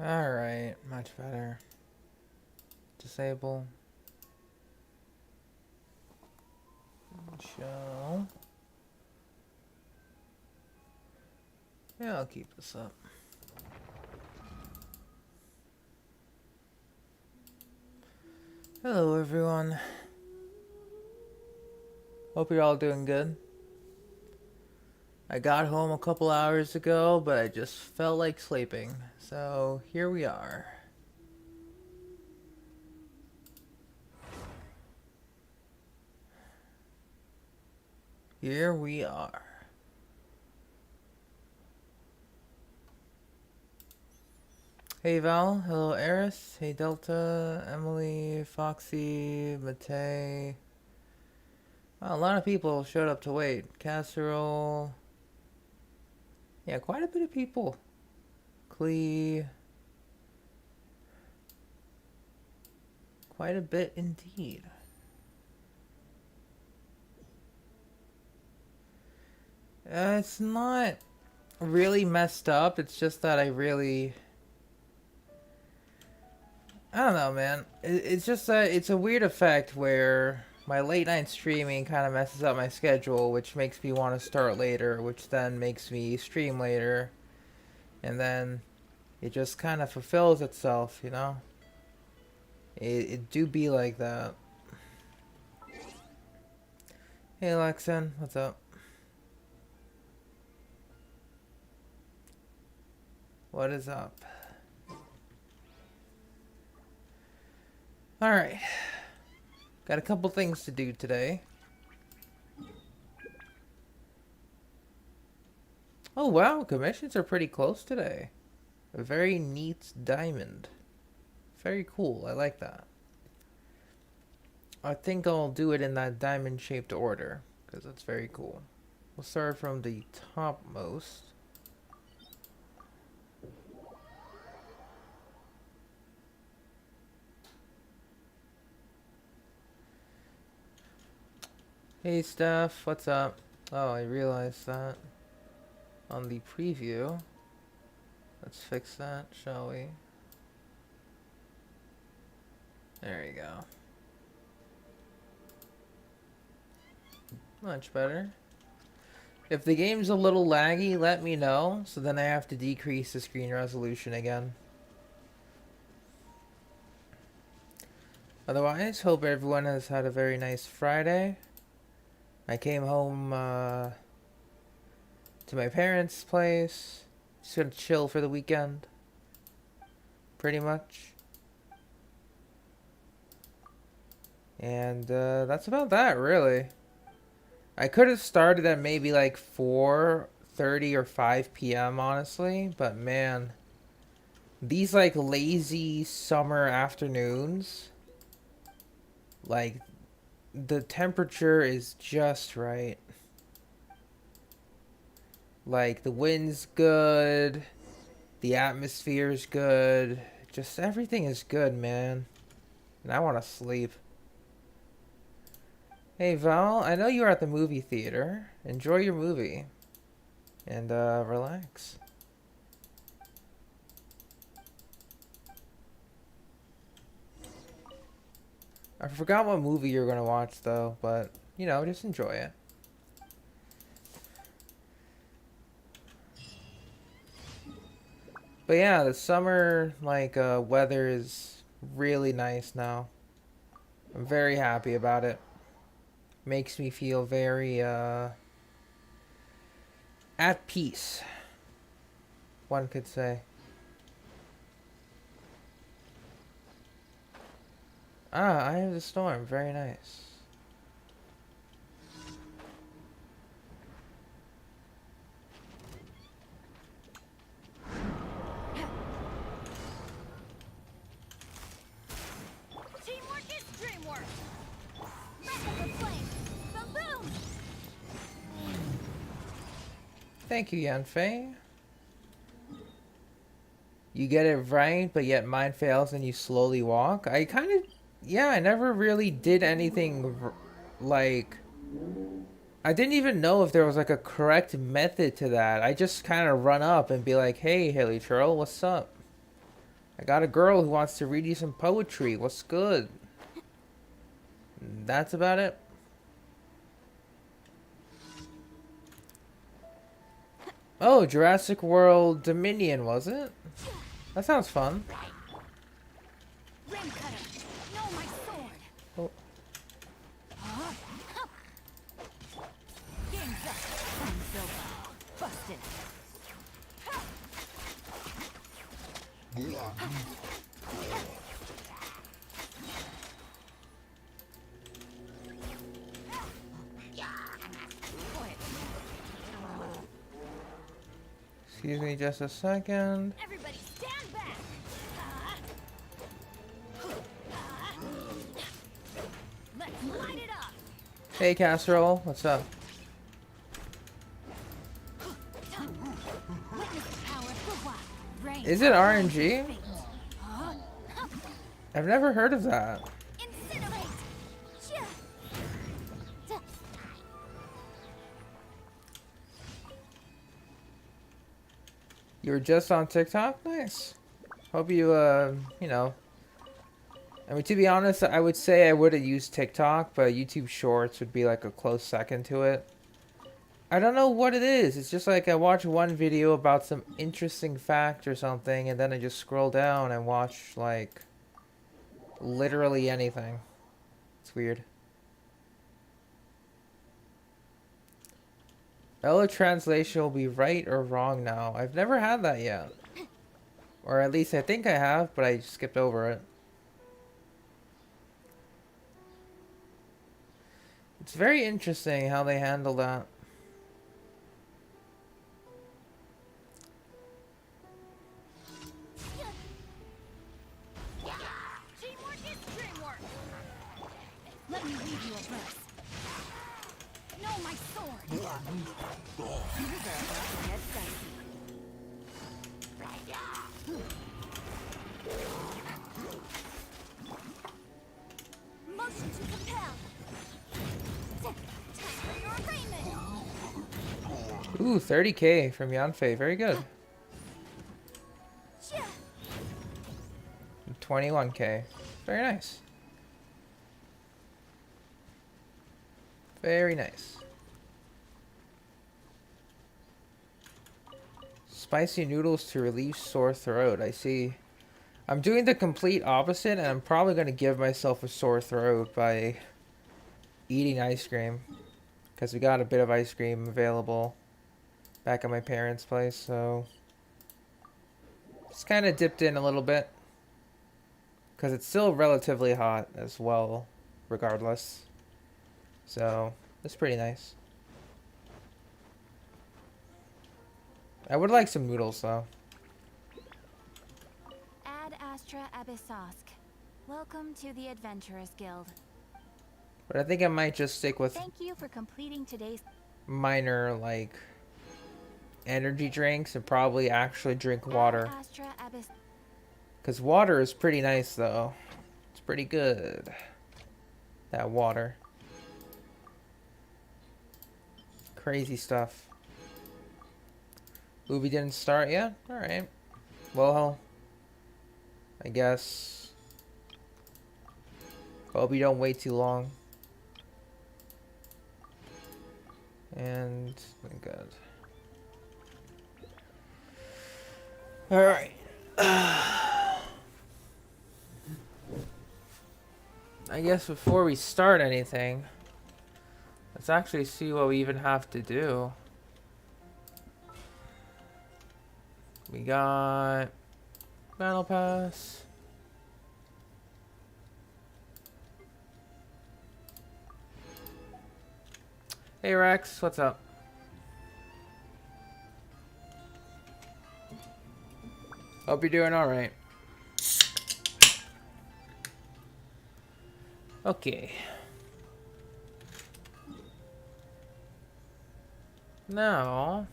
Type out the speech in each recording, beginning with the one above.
Alright, much better. Disable. Show. Yeah, I'll keep this up. Hello, everyone. Hope you're all doing good. I got home a couple hours ago, but I just felt like sleeping. So, here we are. Here we are. Hey Val, hello Eris, hey Delta, Emily, Foxy, Matei. Wow, a lot of people showed up to wait. Casserole. Yeah, quite a bit of people. Clee. Quite a bit indeed. It's not really messed up. It's just that I don't know, man. It's just that it's a weird effect where my late night streaming kind of messes up my schedule, which makes me want to start later, which then makes me stream later. And then it just kind of fulfills itself, you know? It do be like that. Hey, Lexan, what's up? What is up? Alright. Got a couple things to do today. Oh wow, commissions are pretty close today. A very neat diamond. Very cool, I like that. I think I'll do it in that diamond-shaped order, because it's very cool. We'll start from the topmost. Hey Steph, what's up? Oh, I realized that on the preview. Let's fix that, shall we? There you go. Much better. If the game's a little laggy, let me know, so then I have to decrease the screen resolution again. Otherwise, hope everyone has had a very nice Friday. I came home to my parents' place. Just gonna chill for the weekend. Pretty much. And that's about that, really. I could have started at maybe like 4:30 or 5 p.m. honestly, but man, these like lazy summer afternoons, like the temperature is just right. Like the wind's good, the atmosphere's good, just everything is good, man. And I want to sleep. Hey Val, I know you were at the movie theater. Enjoy your movie. And relax. I forgot what movie you're gonna watch though, but you know, just enjoy it. But yeah, the summer like weather is really nice now. I'm very happy about it. Makes me feel very at peace, one could say. Ah, Eye of the Storm, very nice. Teamwork is dreamwork. Wrap up the flame. Boom! Thank you, Yanfei. You get it right, but yet mine fails and you slowly walk. I kind of, yeah, I never really did anything like, I didn't even know if there was like a correct method to that. I just kind of run up and be like, hey, Haley Churl, what's up? I got a girl who wants to read you some poetry. What's good? That's about it. Oh, Jurassic World Dominion, was it? That sounds fun. Rim cutter. No, my sword. Oh. Game's up. Time's over. Busted. Excuse me just a second. Everybody stand back. Let's light it up. Hey, Casserole, what's up? Witness the power of Gugwa. Rain. Is it RNG? Fate. I've never heard of that. Incinerate. Chia. You were just on TikTok? Nice. Hope you, you know. I mean, to be honest, I would say I would have used TikTok, but YouTube Shorts would be like a close second to it. I don't know what it is. It's just like I watch one video about some interesting fact or something, and then I just scroll down and watch, like, literally anything. It's weird. Ella translation will be right or wrong now. I've never had that yet. Or at least I think I have, but I skipped over it. It's very interesting how they handle that. Teamwork is dreamwork. Let me read you a verse. No, my sword. You deserve not to get dicey. Motion to compel. Time for your arraignment. Ooh, 30k from Yanfei. Very good. Chia. 21k. Very nice. Very nice. Spicy noodles to relieve sore throat. I see. I'm doing the complete opposite, and I'm probably going to give myself a sore throat by eating ice cream. Because we got a bit of ice cream available back at my parents' place, so just kind of dipped in a little bit. Because it's still relatively hot as well, regardless. So, it's pretty nice. I would like some noodles, though. Ad Astra Abyssosk. Welcome to the Adventurers Guild. But I think I might just stick with Thank you for completing today's... minor, like, energy drinks and probably actually drink water. Ad Astra Abyss... Because water is pretty nice, though. It's pretty good. That water. Crazy stuff. Movie didn't start yet? Alright. Well, I guess. Hope you don't wait too long. And good. Alright. I guess before we start anything, let's actually see what we even have to do. We got Battle Pass. Hey Rex, what's up? Hope you're doing alright. Okay. Now,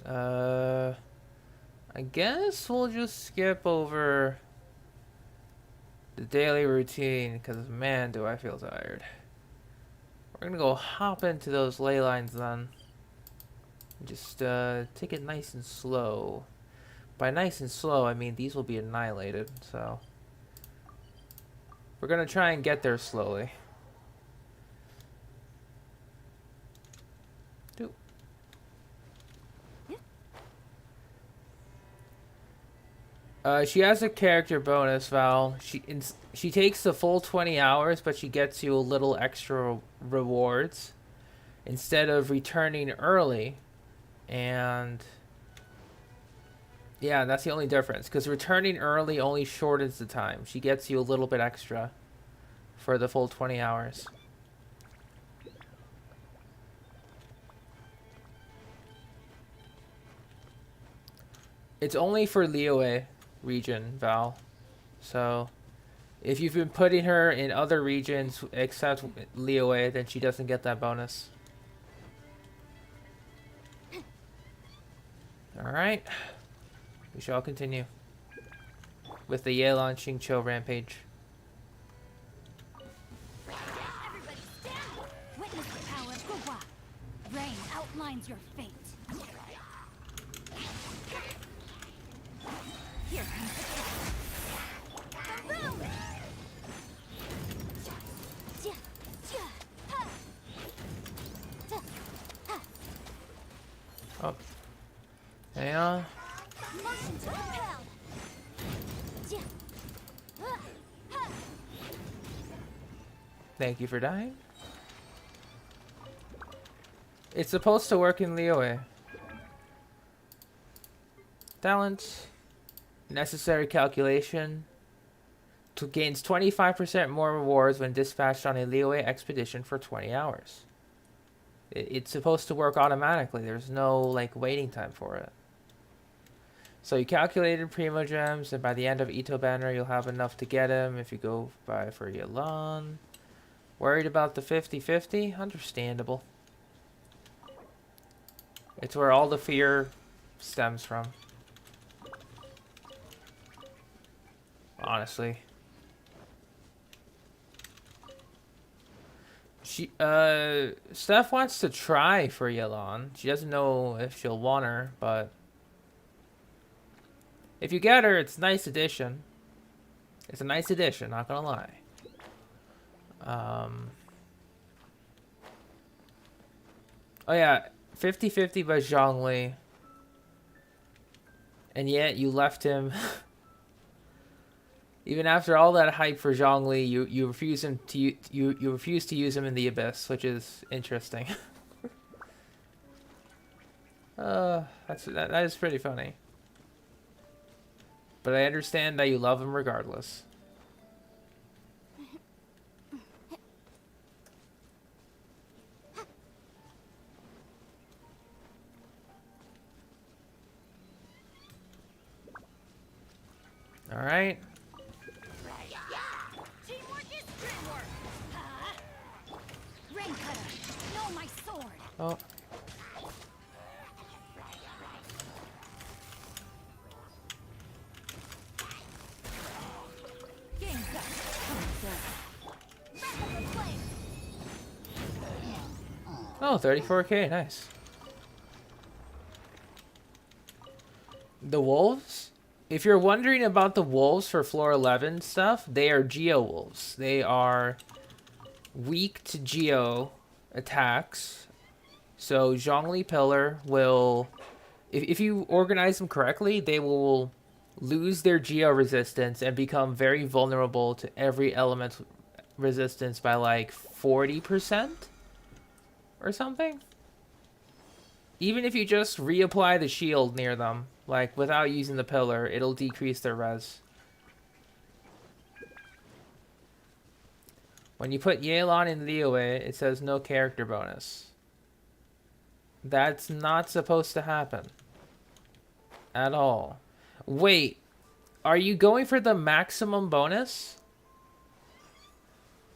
I guess we'll just skip over the daily routine because, man, do I feel tired. We're gonna go hop into those ley lines then. Just take it nice and slow. By nice and slow, I mean these will be annihilated, so we're gonna try and get there slowly. She has a character bonus, Val. She takes the full 20 hours, but she gets you a little extra rewards instead of returning early. And yeah, that's the only difference, because returning early only shortens the time. She gets you a little bit extra for the full 20 hours. It's only for Liyue region, Val. So if you've been putting her in other regions except Liyue, then she doesn't get that bonus. Alright. We shall continue with the Yelan Xingqiu rampage. Everybody stand! Witness the power of Guhua. Rain outlines your fate. Here comes the boom! Oh. Hang on. Motion to repel. Thank you for dying. It's supposed to work in Liyue. Talent. Necessary calculation. Gains 25% more rewards when dispatched on a Liyue expedition for 20 hours. It's supposed to work automatically. There's no like waiting time for it. So you calculated Primo Gems, and by the end of Ito Banner, you'll have enough to get him if you go buy for Yelan. Worried about the 50-50? Understandable. It's where all the fear stems from. Honestly. Steph wants to try for Yelan. She doesn't know if she'll want her, but if you get her, it's a nice addition. It's a nice addition, not gonna lie. Oh yeah, 50-50 by Zhongli. And yet you left him. Even after all that hype for Zhongli, you refuse him to you refuse to use him in the Abyss, which is interesting. That is pretty funny. But I understand that you love him regardless. All right. Teamwork is dreamwork. Rain cutter, know my sword. Oh. Game's up. Wrap up the flame. Oh, 34k, nice. The wolves? If you're wondering about the wolves for floor 11 stuff, they are Geo wolves. They are weak to Geo attacks. So Zhongli Pillar will, if you organize them correctly, they will lose their Geo resistance and become very vulnerable to every element resistance by like 40% or something. Even if you just reapply the shield near them, like without using the pillar, it'll decrease their res. When you put Yelan in Liyue, it says no character bonus. That's not supposed to happen. At all. Wait, are you going for the maximum bonus?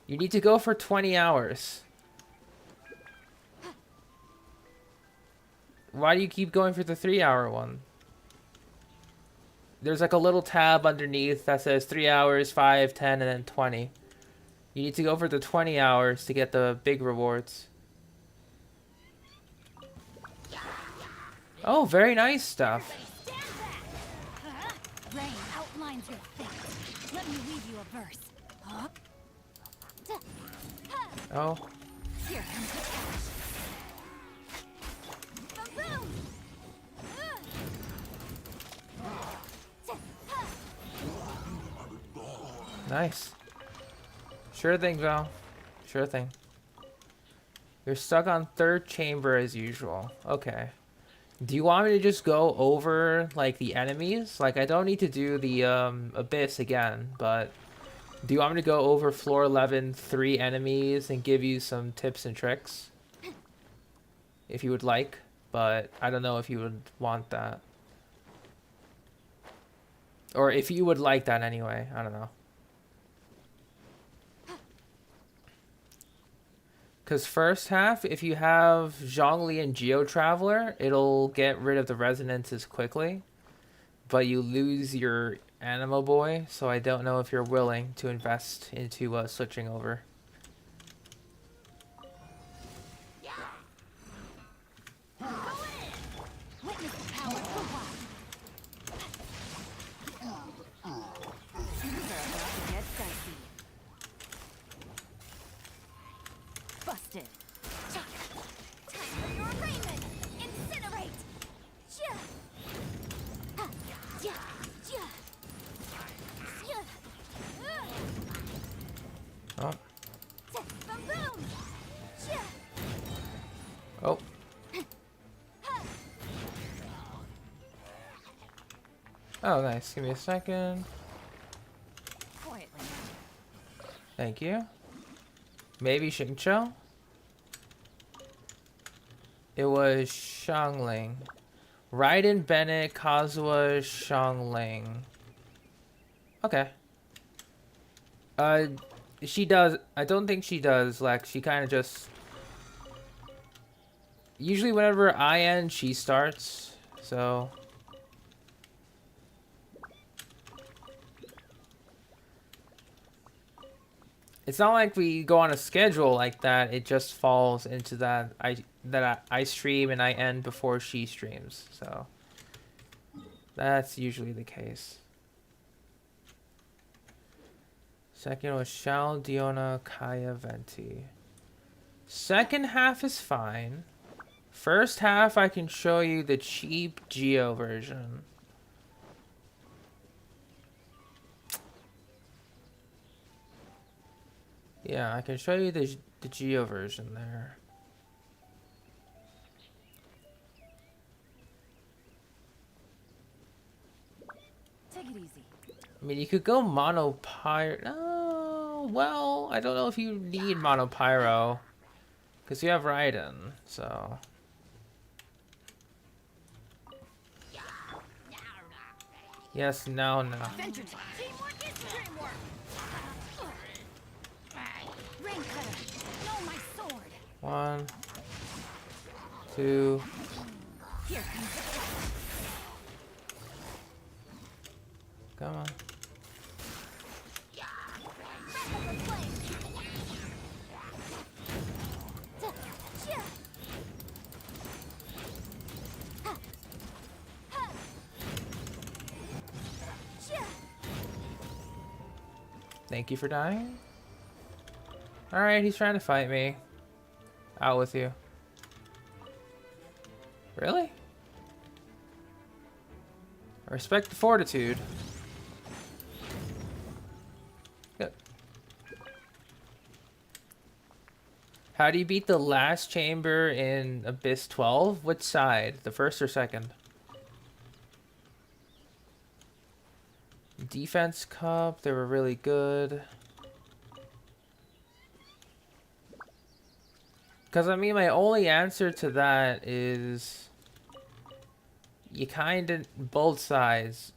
You need to go for 20 hours. Why do you keep going for the 3-hour one? There's like a little tab underneath that says 3 hours, 5, 10, and then 20. You need to go for the 20 hours to get the big rewards. Oh, very nice stuff. Stand back! Rain outlines your fate. Let me read you a verse. Huh? Oh, Here comes the catch. Boom! nice. Sure thing, Val. Sure thing. You're stuck on third chamber as usual. Okay. Do you want me to just go over, like, the enemies? Like, I don't need to do the, Abyss again, but... Do you want me to go over floor 11, 3 enemies, and give you some tips and tricks? If you would like, but I don't know if you would want that. Or if you would like that anyway, I don't know. Because first half, if you have Zhongli and Geo Traveler, it'll get rid of the resonances quickly. But you lose your Animo Boy, so I don't know if you're willing to invest into switching over. Witness the power of the wild. Things are about to get dicey. Busted. Time for your arraignment. Incinerate. Ja. Ha. Ja. Ja. Ja. Oh. Boom. Ja. Oh. Oh, nice. Give me a second. Quietly. Thank you. Maybe Xingqiu? It was Xiangling. Raiden, Bennett, Kazuha, Xiangling. Okay. She does... I don't think she does, like, she kind of just... Usually whenever I end, she starts, so... It's not like we go on a schedule like that. It just falls into that I stream and I end before she streams. So that's usually the case. Second was Shao, Diona, Kaya, Venti. Second half is fine. First half I can show you the cheap Geo version. Yeah, I can show you the Geo version there. Take it easy. I mean, you could go Mono Pyro. No, well, I don't know if you need Mono Pyro. Because you have Raiden, so... Yes, no. Adventure time. Teamwork is dreamwork. Rain cutter. No, my sword. 1, 2. Here comes the flash. Come on. Breath of the flame. Ja. Ha. Ha. Ja. Thank you for dying. Alright, he's trying to fight me. Out with you. Really? Respect the fortitude. Good. How do you beat the last chamber in Abyss 12? Which side? The first or second? Defense Cup, they were really good. Because, I mean, my only answer to that is... You kind of... Both sides.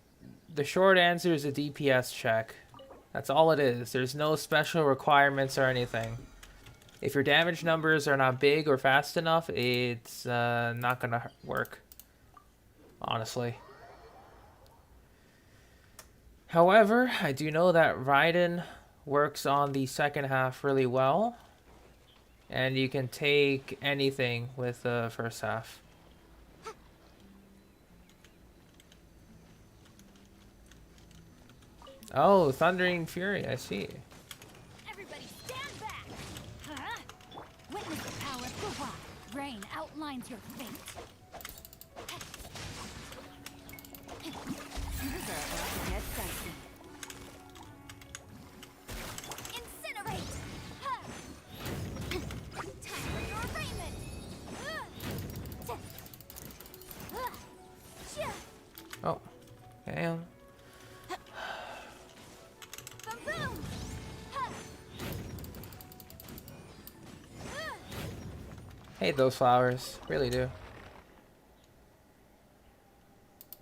The short answer is a DPS check. That's all it is. There's no special requirements or anything. If your damage numbers are not big or fast enough, it's not going to work. Honestly. However, I do know that Raiden works on the second half really well. And you can take anything with the first half. Oh, Thundering Fury, I see. Everybody stand back! Huh? Witness the power of Kuwa. Rain outlines your fate. Things are about to get dicey. Incinerate! Ha! Time for your arraignment! Oh, damn. Boom boom! Ha! Hate those flowers, really do.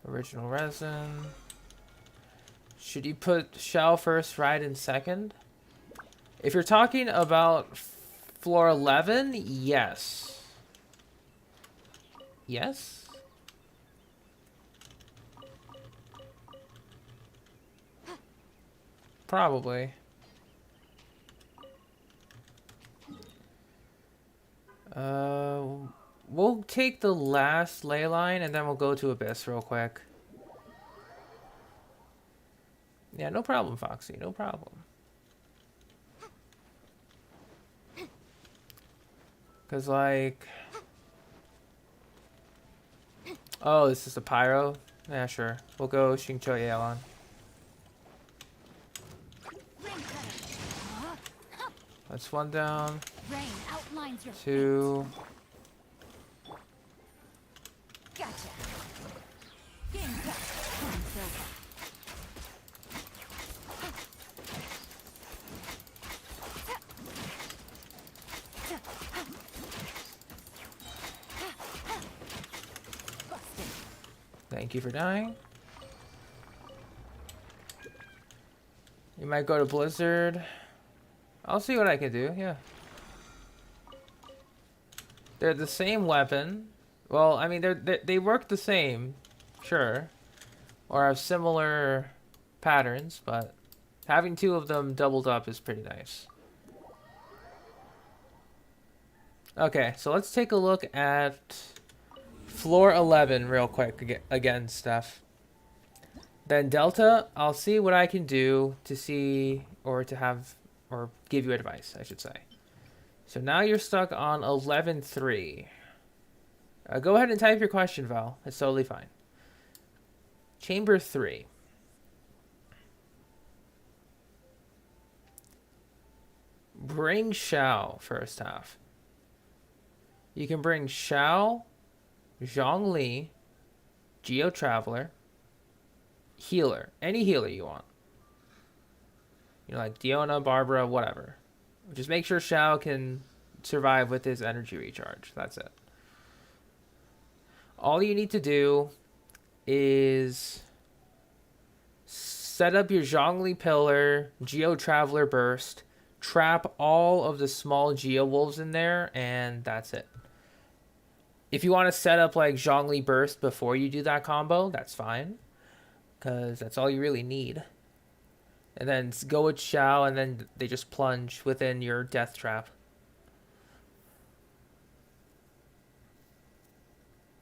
Original resin. Should you put shell first, ride in second? If you're talking about floor 11, yes. Yes? Probably. We'll take the last ley line and then we'll go to Abyss real quick. Yeah, no problem, Foxy, no problem. Cause like... Oh, this is a pyro? Yeah, sure. We'll go Xingqiu Yelan. That's one down. Rain outlines your Two. Gotcha. Game back. Time's over. Busted. Thank you for dying. You might go to Blizzard. I'll see what I can do, yeah. They're the same weapon. Well, I mean, they work the same, sure. Or have similar patterns, but having two of them doubled up is pretty nice. Okay, so let's take a look at floor 11 real quick again, Steph. Then Delta, I'll see what I can do to see, or to have, or give you advice, I should say. So now you're stuck on 11.3. Go ahead and type your question, Val. It's totally fine. Chamber 3. Bring Xiao first half. You can bring Xiao, Zhongli, Geo Traveler, Healer. Any healer you want. You know, like Diona, Barbara, whatever. Just make sure Xiao can survive with his energy recharge. That's it. All you need to do is set up your Zhongli Pillar, Geo Traveler Burst, trap all of the small Geo Wolves in there, and that's it. If you want to set up like Zhongli Burst before you do that combo, that's fine. Because that's all you really need. And then go with Xiao, and then they just plunge within your death trap.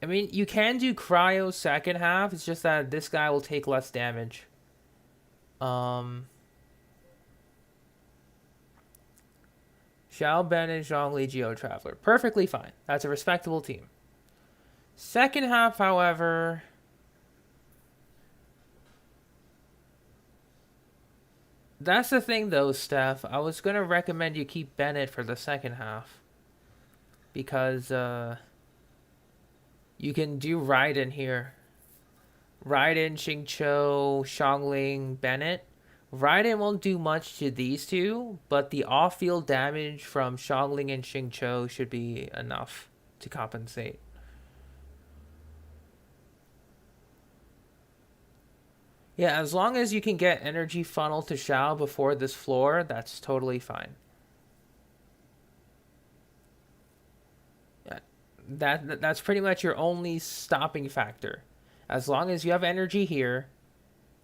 I mean, you can do Cryo second half. It's just that this guy will take less damage. Xiao, Ben, and Zhongli Geo Traveler. Perfectly fine. That's a respectable team. Second half, however... That's the thing, though, Steph. I was going to recommend you keep Bennett for the second half. Because, you can do Raiden here. Raiden, Xingqiu, Xiangling, Bennett. Raiden won't do much to these two, but the off-field damage from Xiangling and Xingqiu should be enough to compensate. Yeah, as long as you can get energy funnel to Xiao before this floor, that's totally fine. Yeah, that's pretty much your only stopping factor. As long as you have energy here,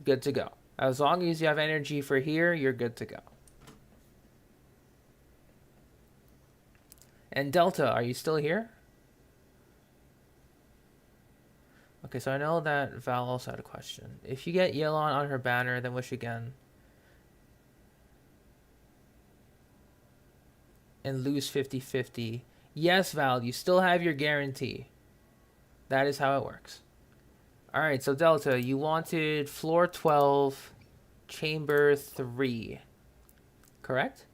good to go. As long as you have energy for here, you're good to go. And Delta, are you still here? Okay, so I know that Val also had a question. If you get Yelan on her banner, then wish again. and lose 50-50. Yes, Val, you still have your guarantee. That is how it works. All right, so Delta, you wanted floor 12, chamber 3, correct?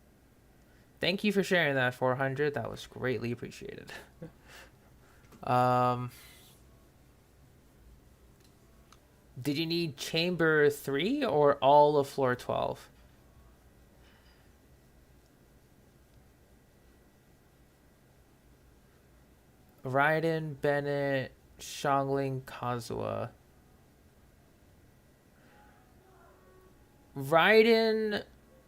Thank you for sharing that, 400. That was greatly appreciated. Did you need chamber 3 or all of floor 12? Raiden, Bennett, Shangling, Kazuha. Raiden,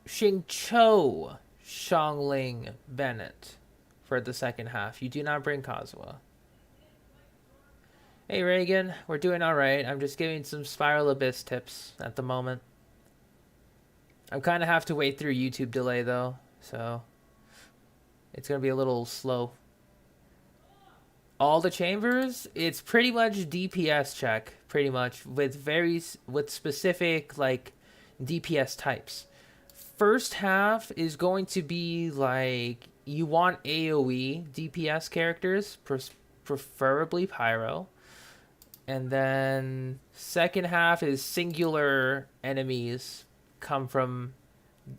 Xingqiu, Shangling, Bennett for the second half. You do not bring Kazuha. Hey Reagan, we're doing alright. I'm just giving some Spiral Abyss tips at the moment. I kind of have to wait through YouTube delay though, so it's going to be a little slow. All the chambers, it's pretty much DPS check, pretty much, with specific, like, DPS types. First half is going to be, like, you want AoE DPS characters, preferably Pyro. And then second half is singular enemies come from...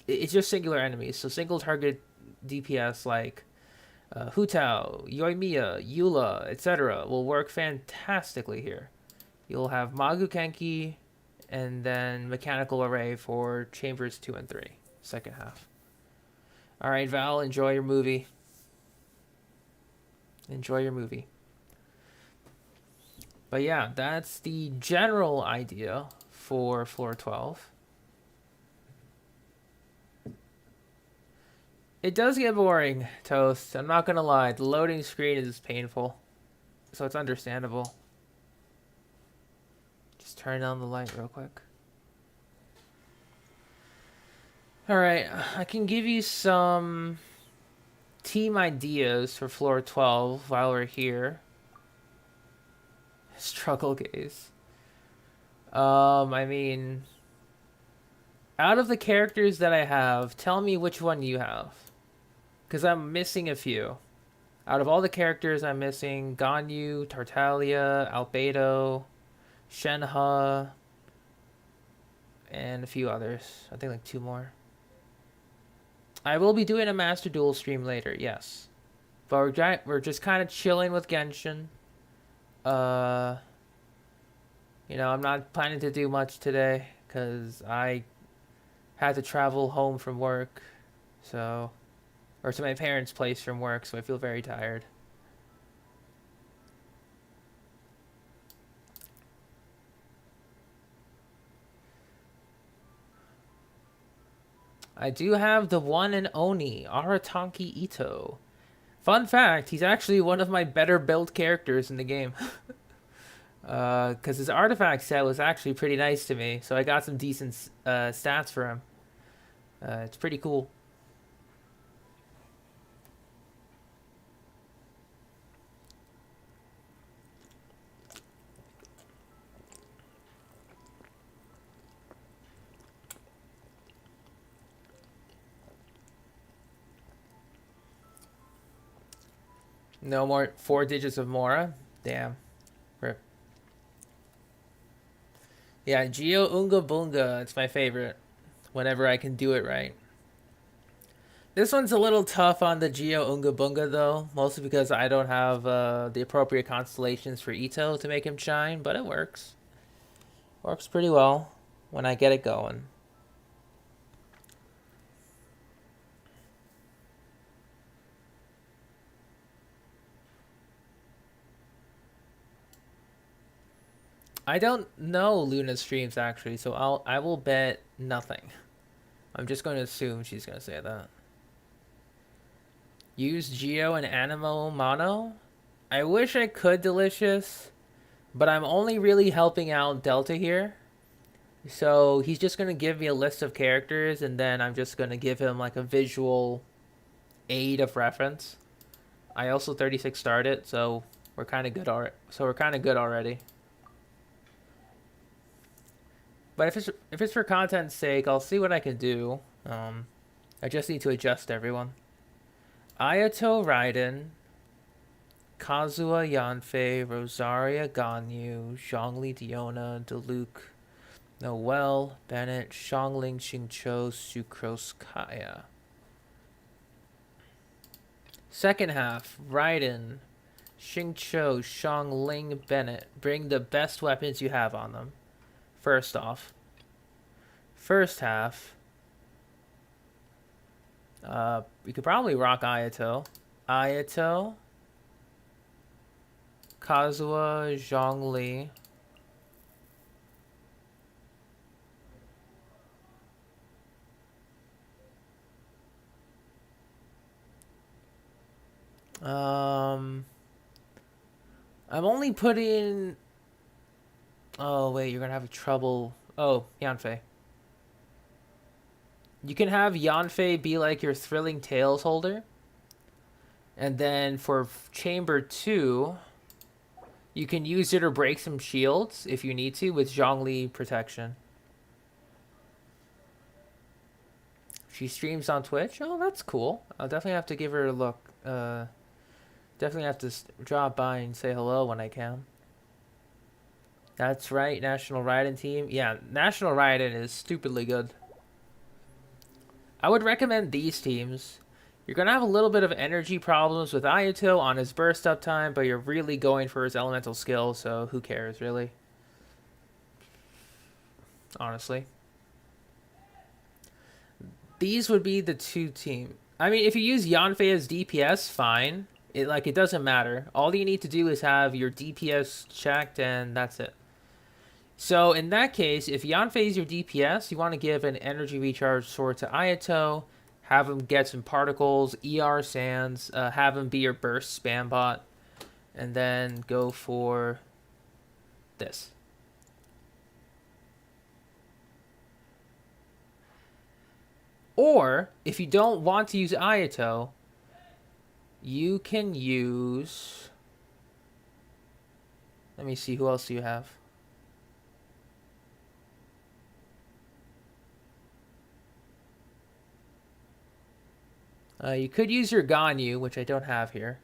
It's just singular enemies, so single target DPS, like... Hu Tao, Yoimiya, Eula, etc. will work fantastically here. You'll have Magu Kenki and then Mechanical Array for Chambers 2 and 3, second half. Alright, Val, enjoy your movie. Enjoy your movie. But yeah, that's the general idea for floor 12. It does get boring, Toast. I'm not gonna lie. The loading screen is painful. So it's understandable. Just turn on the light real quick. Alright, I can give you some team ideas for floor 12 while we're here. Struggle gaze. I mean... Out of the characters that I have, tell me which one you have. Because I'm missing a few. Out of all the characters, I'm missing Ganyu, Tartaglia, Albedo, Shenhe, and a few others. I think like 2 more. I will be doing a Master Duel stream later, yes. But we're just kind of chilling with Genshin. You know, I'm not planning to do much today because I had to travel home from work, so... Or to my parents' place from work, so I feel very tired. I do have the one and only Aratanki Ito. Fun fact, he's actually one of my better built characters in the game. Because his artifact set was actually pretty nice to me, so I got some decent stats for him. It's pretty cool. No more 4 digits of Mora? Damn. Rip. Yeah, Geo Unga Bunga. It's my favorite. Whenever I can do it right. This one's a little tough on the Geo Unga Bunga, though. Mostly because I don't have the appropriate constellations for Ito to make him shine. But it works. Works pretty well when I get it going. I don't know Luna's streams actually, so I will bet nothing. I'm just going to assume she's going to say that. Use Geo and Animo Mono? I wish I could, Delicious, but I'm only really helping out Delta here. So he's just going to give me a list of characters, and then I'm just going to give him like a visual aid of reference. I also 36 starred it, so we're kind of good already. But if it's for content's sake, I'll see what I can do. I just need to adjust everyone. Ayato Raiden, Kazuha Yanfei, Rosaria Ganyu, Zhongli Diona, Diluc, Noel, Bennett, Xiangling Xingqiu, Sucrose Kaya. Second half, Raiden, Xingqiu, Xiangling, Bennett. Bring the best weapons you have on them. First off. First half, we could probably rock Ayato. Ayato, Kazuha, Zhongli. I'm only putting. Oh wait, you're gonna have trouble. Oh, Yanfei. You can have Yanfei be like your Thrilling Tales holder, and then for Chamber 2, you can use it or break some shields if you need to with Zhongli protection. She streams on Twitch. Oh, that's cool. I'll definitely have to give her a look. Definitely have to drop by and say hello when I can. That's right, National Raiden team. Yeah, National Raiden is stupidly good. I would recommend these teams. You're going to have a little bit of energy problems with Ayato on his burst up time, but you're really going for his elemental skill, so who cares, really? Honestly. These would be the two teams. I mean, if you use Yanfei as DPS, fine. It doesn't matter. All you need to do is have your DPS checked, and that's it. So in that case, if Yanfei is your DPS, you want to give an energy recharge sword to Ayato, have him get some particles, ER sands, have him be your burst spam bot, and then go for this. Or, if you don't want to use Ayato, you can use... Let me see, who else do you have? You could use your Ganyu, which I don't have here.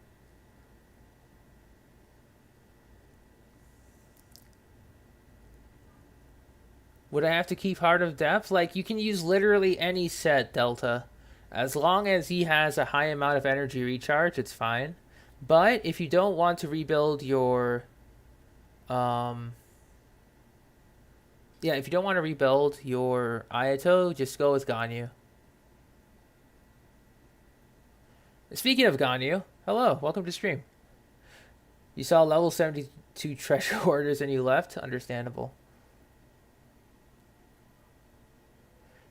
Would I have to keep Heart of Depth? Like, you can use literally any set, Delta. As long as he has a high amount of energy recharge, it's fine. But if you don't want to rebuild your... Yeah, if you don't want to rebuild your Ayato, just go with Ganyu. Speaking of Ganyu, hello, welcome to stream. You saw level 72 treasure orders and you left? Understandable.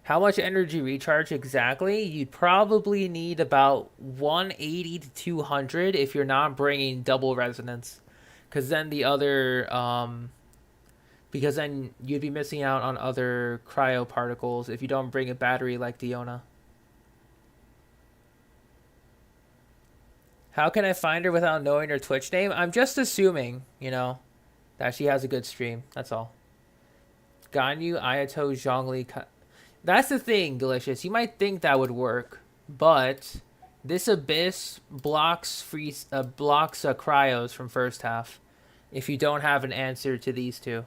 How much energy recharge exactly? You'd probably need about 180 to 200 if you're not bringing double resonance. Because then because then you'd be missing out on other cryo particles if you don't bring a battery like Diona. How can I find her without knowing her Twitch name? I'm just assuming, that she has a good stream. That's all. Ganyu, Ayato, Zhongli. That's the thing, Delicious. You might think that would work, but this Abyss blocks cryos from first half if you don't have an answer to these two.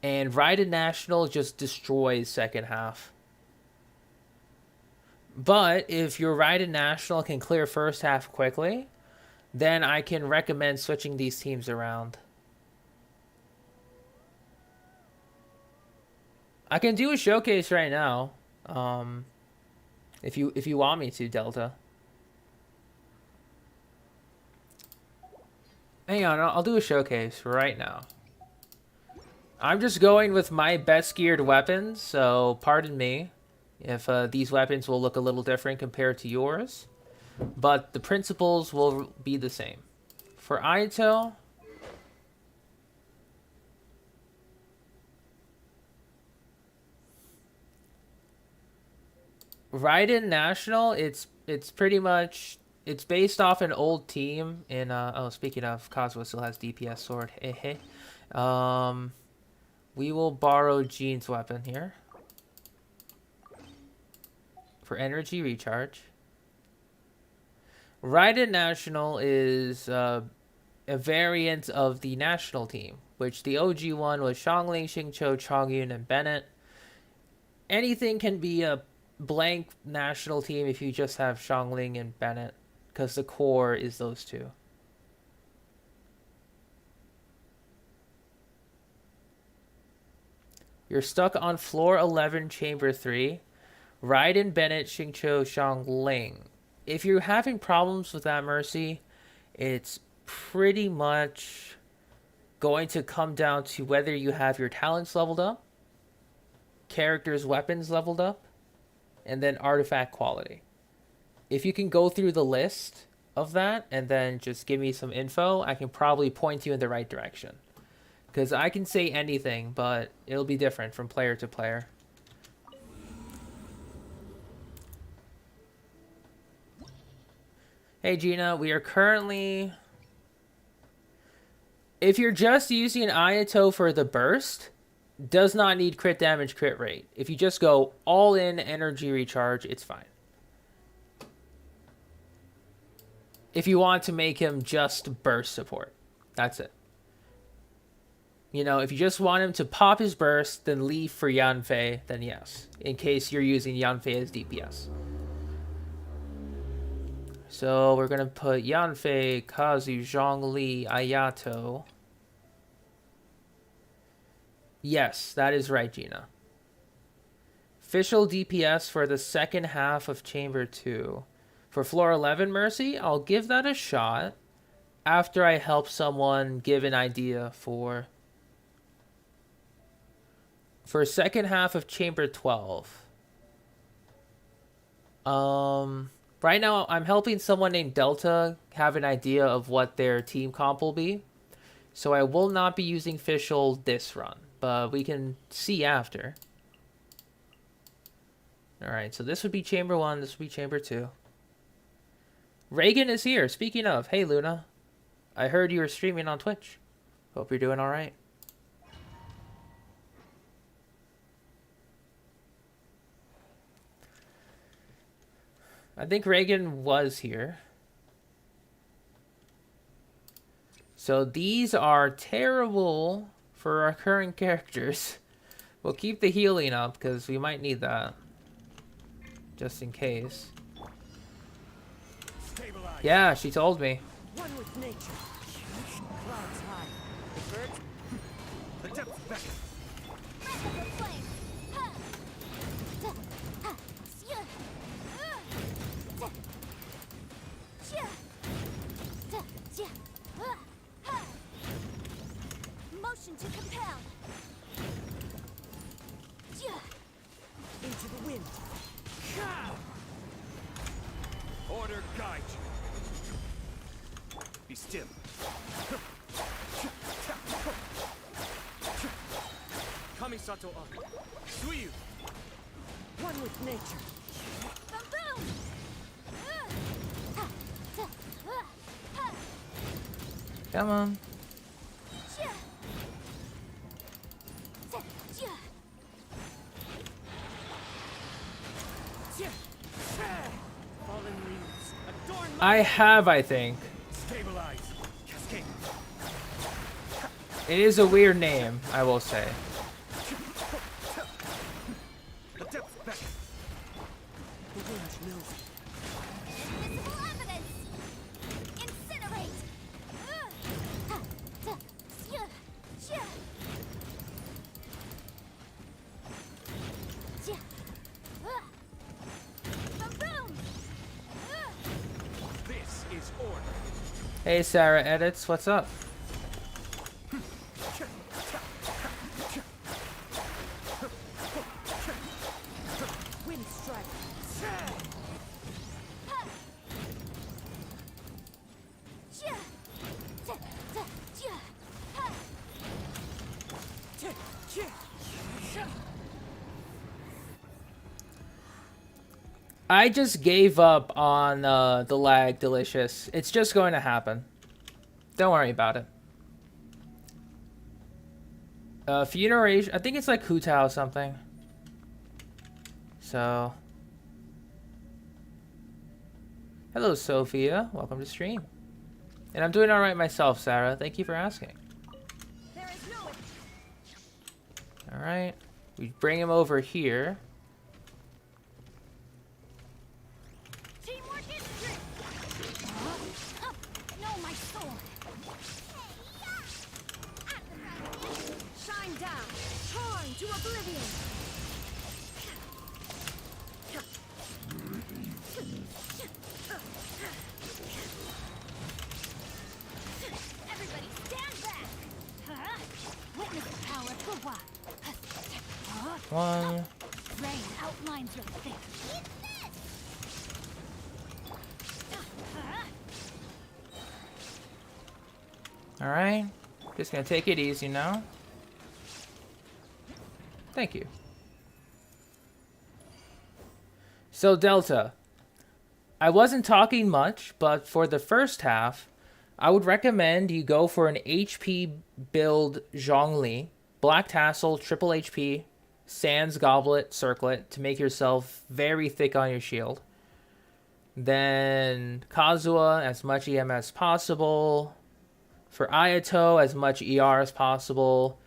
And Raiden National just destroys second half. But if your Raiden National can clear first half quickly, then I can recommend switching these teams around. I can do a showcase right now, if you want me to, Delta. Hang on, I'll do a showcase right now. I'm just going with my best geared weapons, so pardon me if these weapons will look a little different compared to yours, but the principles will be the same. For Ayato, Raiden National, it's pretty much, it's based off an old team in speaking of, Kazuha still has DPS sword. We will borrow Jean's weapon here for energy recharge. Raiden National is a variant of the national team, which the OG one was Xiangling, Xingqiu, Chongyun, and Bennett. Anything can be a blank national team if you just have Xiangling and Bennett, because the core is those two. You're stuck on floor 11, chamber 3. Raiden, Bennett, Xingqiu, Xiangling. If you're having problems with that, Mercy, it's pretty much going to come down to whether you have your talents leveled up, characters' weapons leveled up, and then artifact quality. If you can go through the list of that and then just give me some info, I can probably point you in the right direction. Because I can say anything, but it'll be different from player to player. Hey Gina, we are currently... If you're just using Ayato for the burst, does not need crit damage, crit rate. If you just go all in energy recharge, it's fine. If you want to make him just burst support, that's it. You know, if you just want him to pop his burst, then leave for Yanfei, then yes. In case you're using Yanfei as DPS. So we're going to put Yanfei, Kazu, Zhongli, Ayato. Yes, that is right, Gina. Official DPS for the second half of Chamber 2. For floor 11, Mercy, I'll give that a shot after I help someone give an idea for second half of Chamber 12. Right now, I'm helping someone named Delta have an idea of what their team comp will be. So I will not be using official this run, but we can see after. Alright, so this would be Chamber 1, this would be Chamber 2. Reagan is here. Speaking of, hey Luna. I heard you were streaming on Twitch. Hope you're doing alright. I think Reagan was here. So these are terrible for our current characters. We'll keep the healing up because we might need that. Just in case. Stabilize. Yeah, she told me. One with nature. Clouds high. The birds. The depths beckon. Motion to compel. Into the wind. Order guide you. Be still. Kamisato up. Suiyu. One with nature. Boom! Come on. Fallen leaves. Adorn I have, I think. Stabilize. Cascade. It is a weird name, I will say. The depths beckon. The wind knows it. Invisible evidence. Incinerate. Boom! This is order. Hey Sarah Edits, what's up? Wind strike. I just gave up on the lag, Delicious. It's just going to happen. Don't worry about it. Funeration, I think it's like Hutao or something. So. Hello, Sophia. Welcome to stream. And I'm doing alright myself, Sarah. Thank you for asking. There is no Alright. We bring him over here. teamwork is strict. No, my sword. Shine down, torn to oblivion. Everybody stand back. Witness the power of Hua. One. Rain outlines your fate. Alright. Just gonna take it easy now. Thank you. So, Delta. I wasn't talking much, but for the first half, I would recommend you go for an HP build Zhongli, Black Tassel, triple HP, Sans Goblet, Circlet to make yourself very thick on your shield. Then Kazuha, as much EM as possible. For Ayato, as much ER as possible.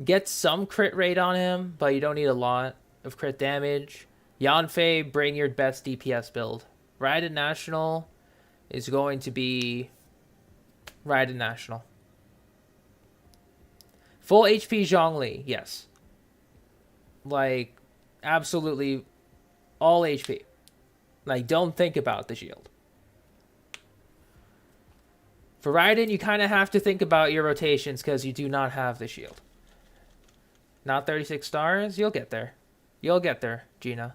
Get some crit rate on him, but you don't need a lot of crit damage. Yanfei, bring your best DPS build. Raiden National is going to be Raiden National. Full HP Zhongli, yes. Like, absolutely all HP. Like, don't think about the shield. For Raiden, you kind of have to think about your rotations because you do not have the shield. Not 36 stars? You'll get there. You'll get there, Gina.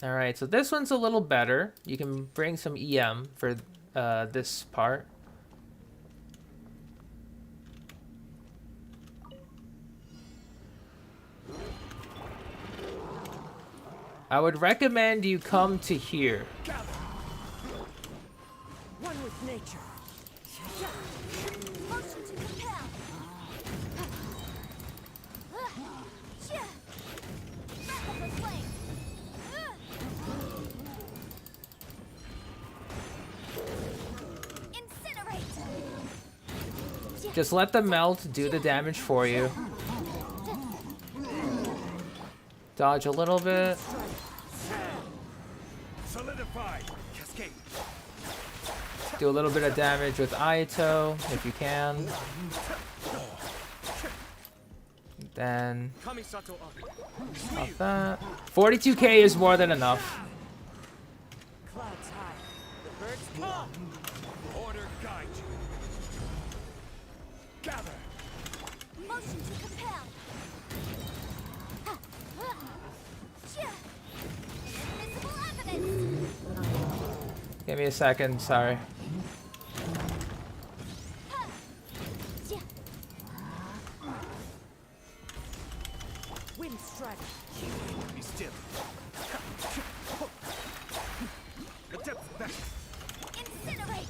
Alright, so this one's a little better. You can bring some EM for this part. I would recommend you come to here. One with nature. Motion to compel. Wrap up the flame. Incinerate. Just let the melt do the damage for you. Dodge a little bit. Solidify. Cascade. Do a little bit of damage with Ayato if you can. Then Kamisato up. off that. 42k is more than enough. Clouds high. The birds come. Order guide you. Gather. Motion to compel. Invisible evidence. Give me a second, sorry. Wind strike. Be still. Adept back. Incinerate.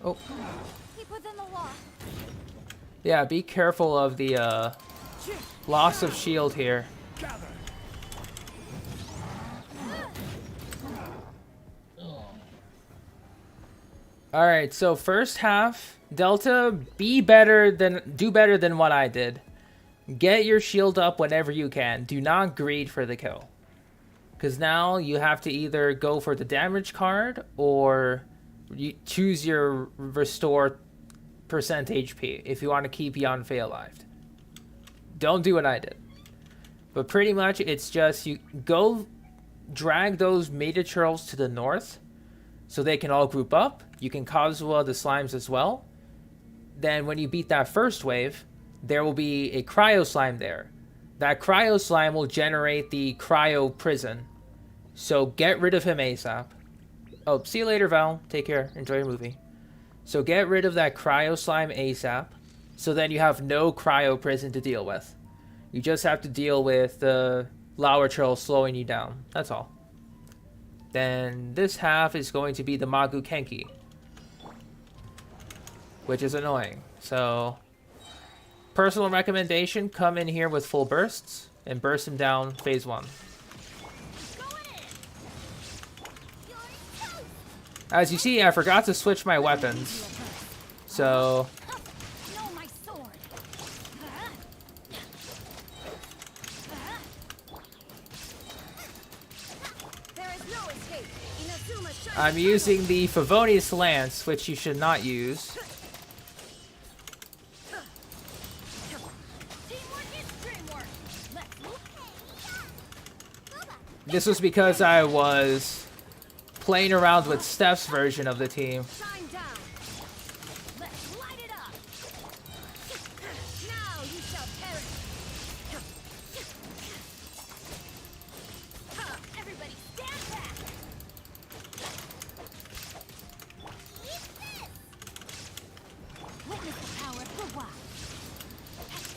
Oh, Keep within the law. yeah, be careful of the loss of shield here. Gather. Alright, so first half, Delta, do better than what I did. Get your shield up whenever you can. Do not greed for the kill. Because now you have to either go for the damage card or you choose your restore percent HP if you want to keep Yanfei alive. Don't do what I did. But pretty much it's just you go drag those Meta Churls to the north so they can all group up. You can Kazuha the slimes as well. Then when you beat that first wave, there will be a cryo slime there. That cryo slime will generate the cryo prison. So get rid of him ASAP. Oh, see you later, Val. Take care. Enjoy your movie. So get rid of that cryo slime ASAP. So then you have no cryo prison to deal with. You just have to deal with the Lower Churl slowing you down. That's all. then this half is going to be the Magu Kenki, which is annoying. So, personal recommendation, come in here with full bursts and burst him down phase 1. As you see, I forgot to switch my weapons. So, I'm using the Favonius Lance, which you should not use. This was because I was playing around with Steph's version of the team.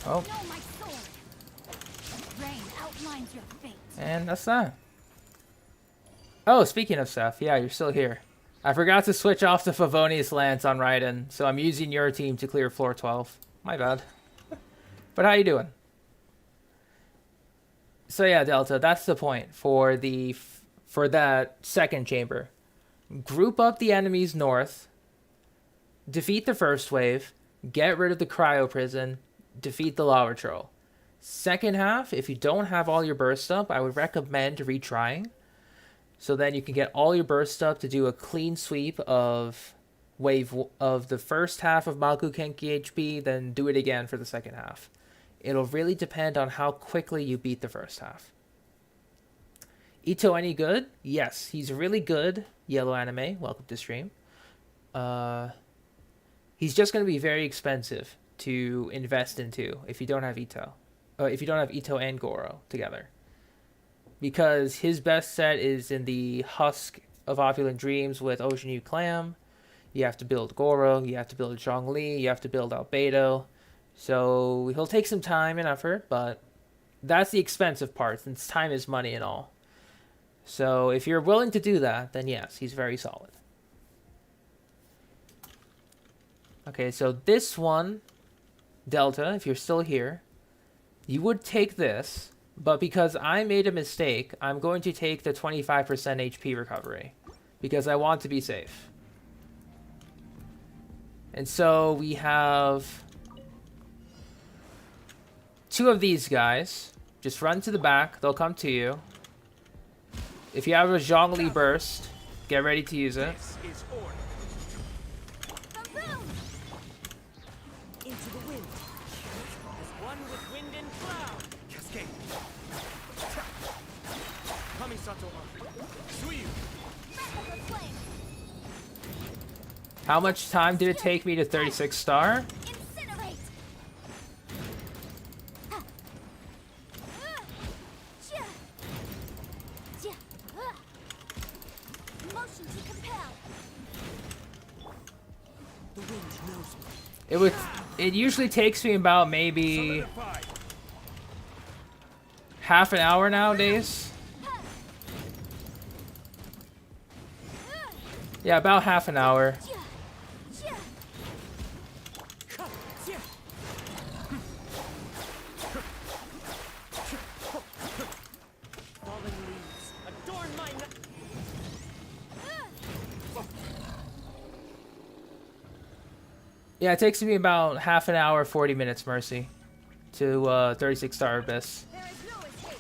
Oh. And that's that. Oh, speaking of stuff, yeah, you're still here. I forgot to switch off the Favonius Lance on Raiden, so I'm using your team to clear floor 12. My bad. But how you doing? So yeah, Delta, that's the point for that second chamber. Group up the enemies north, defeat the first wave, get rid of the cryo prison, defeat the lava troll. Second half, if you don't have all your bursts up, I would recommend retrying. So then you can get all your bursts up to do a clean sweep of the first half of Magu Kenki HP, then do it again for the second half. It'll really depend on how quickly you beat the first half. Ito any good? Yes, he's really good. Yellow Anime, welcome to stream. He's just going to be very expensive to invest into if you don't have Ito. If you don't have Ito and Goro together. Because his best set is in the Husk of Opulent Dreams with Ocean U Clam. You have to build Goro, you have to build Zhongli, you have to build Albedo. So he'll take some time and effort, but that's the expensive part, since time is money and all. So if you're willing to do that, then yes, he's very solid. Okay, so this one, Delta, if you're still here, you would take this. But because I made a mistake, I'm going to take the 25% HP recovery. Because I want to be safe. And so we have 2 of these guys. Just run to the back. They'll come to you. If you have a Zhongli burst, get ready to use it. Into the wind. As one with wind and cloud. Cascade. How much time did it take me to 36 star? It usually takes me about maybe half an hour nowadays. Yeah, about half an hour. Yeah, it takes me about half an hour, 40 minutes, Mercy, to 36 star Abyss. There is no escape.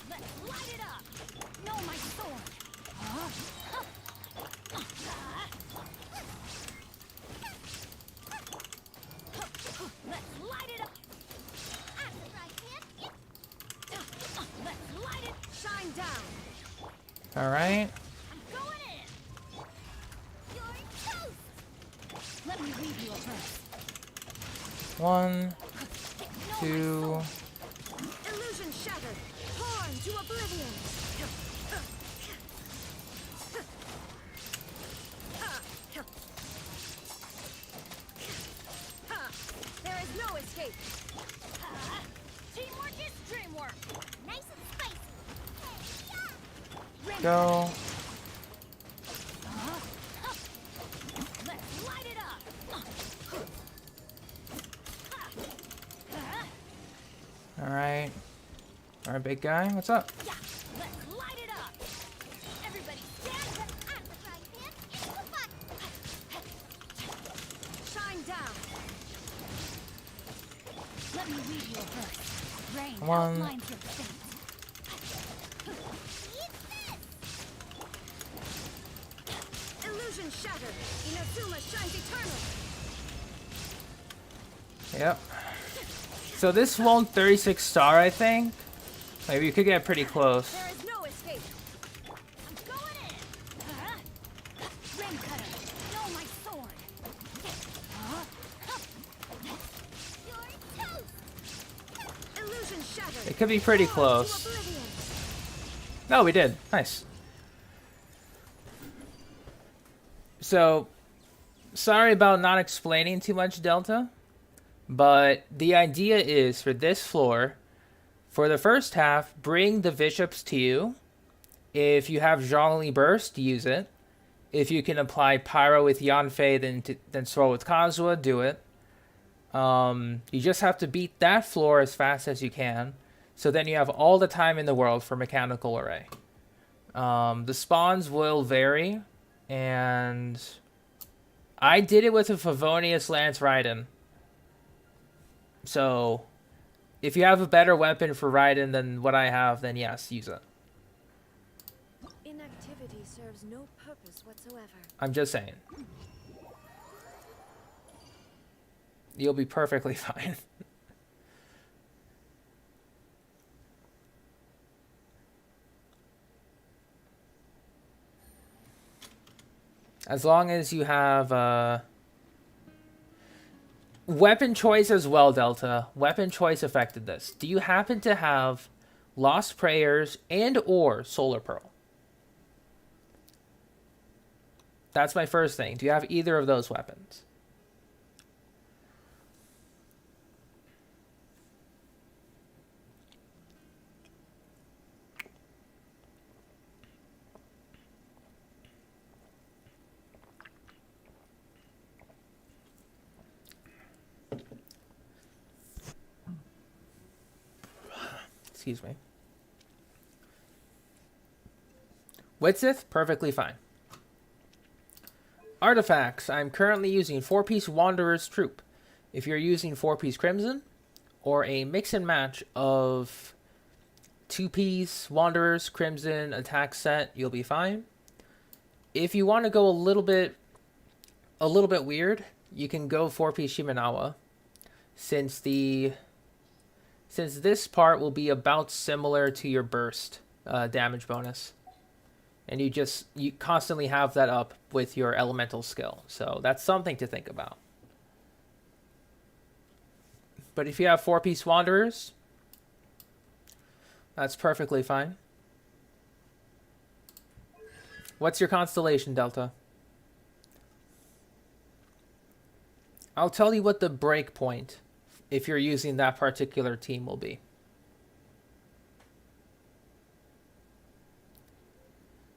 Let's light it up. No, my sword. Let's light it up. Let's light it. Shine down. All right. I'm going in. You're toast. Let me leave you a verse. 1, 2. Illusion shattered. Torn to oblivion. There is no escape. Teamwork is dreamwork. Nice and spicy. Go. All right, big guy, what's up? Yeah, let's light it up. Everybody stand and the frying pan into the pot. Shine down. Let me read you a verse. Rain Come on. outlines your fate. Illusion shattered. Inazuma shines eternal. Yep. So this won't 36 star, I think. Maybe you could get pretty close. There is no escape. I'm going in. Rim cutter. No, my sword. You're toast. Illusion shattered. It could be pretty Fall close. to oblivion. No, we did. Nice. So, sorry about not explaining too much, Delta. But the idea is for this floor, for the first half, bring the bishops to you. If you have Zhongli Burst, use it. If you can apply Pyro with Yanfei, then swirl with Kazuha, do it. You just have to beat that floor as fast as you can. So then you have all the time in the world for Mechanical Array. The spawns will vary. And I did it with a Favonius Lance Raiden. So, if you have a better weapon for Raiden than what I have, then yes, use it. Inactivity serves no purpose whatsoever. I'm just saying. You'll be perfectly fine. As long as you have weapon choice as well, Delta. Weapon choice affected this. Do you happen to have Lost Prayers and or Solar Pearl? That's my first thing. Do you have either of those weapons? Excuse me. Witzith, perfectly fine. Artifacts. I'm currently using 4-piece Wanderer's Troop. If you're using 4-piece Crimson, or a mix and match of 2-piece Wanderers, Crimson, attack set, you'll be fine. If you want to go a little bit weird, you can go 4-piece Shimenawa. Since this part will be about similar to your burst damage bonus. And you constantly have that up with your elemental skill. So that's something to think about. But if you have 4-piece Wanderers, that's perfectly fine. What's your constellation, Delta? I'll tell you what the break point, if you're using that particular team, will be.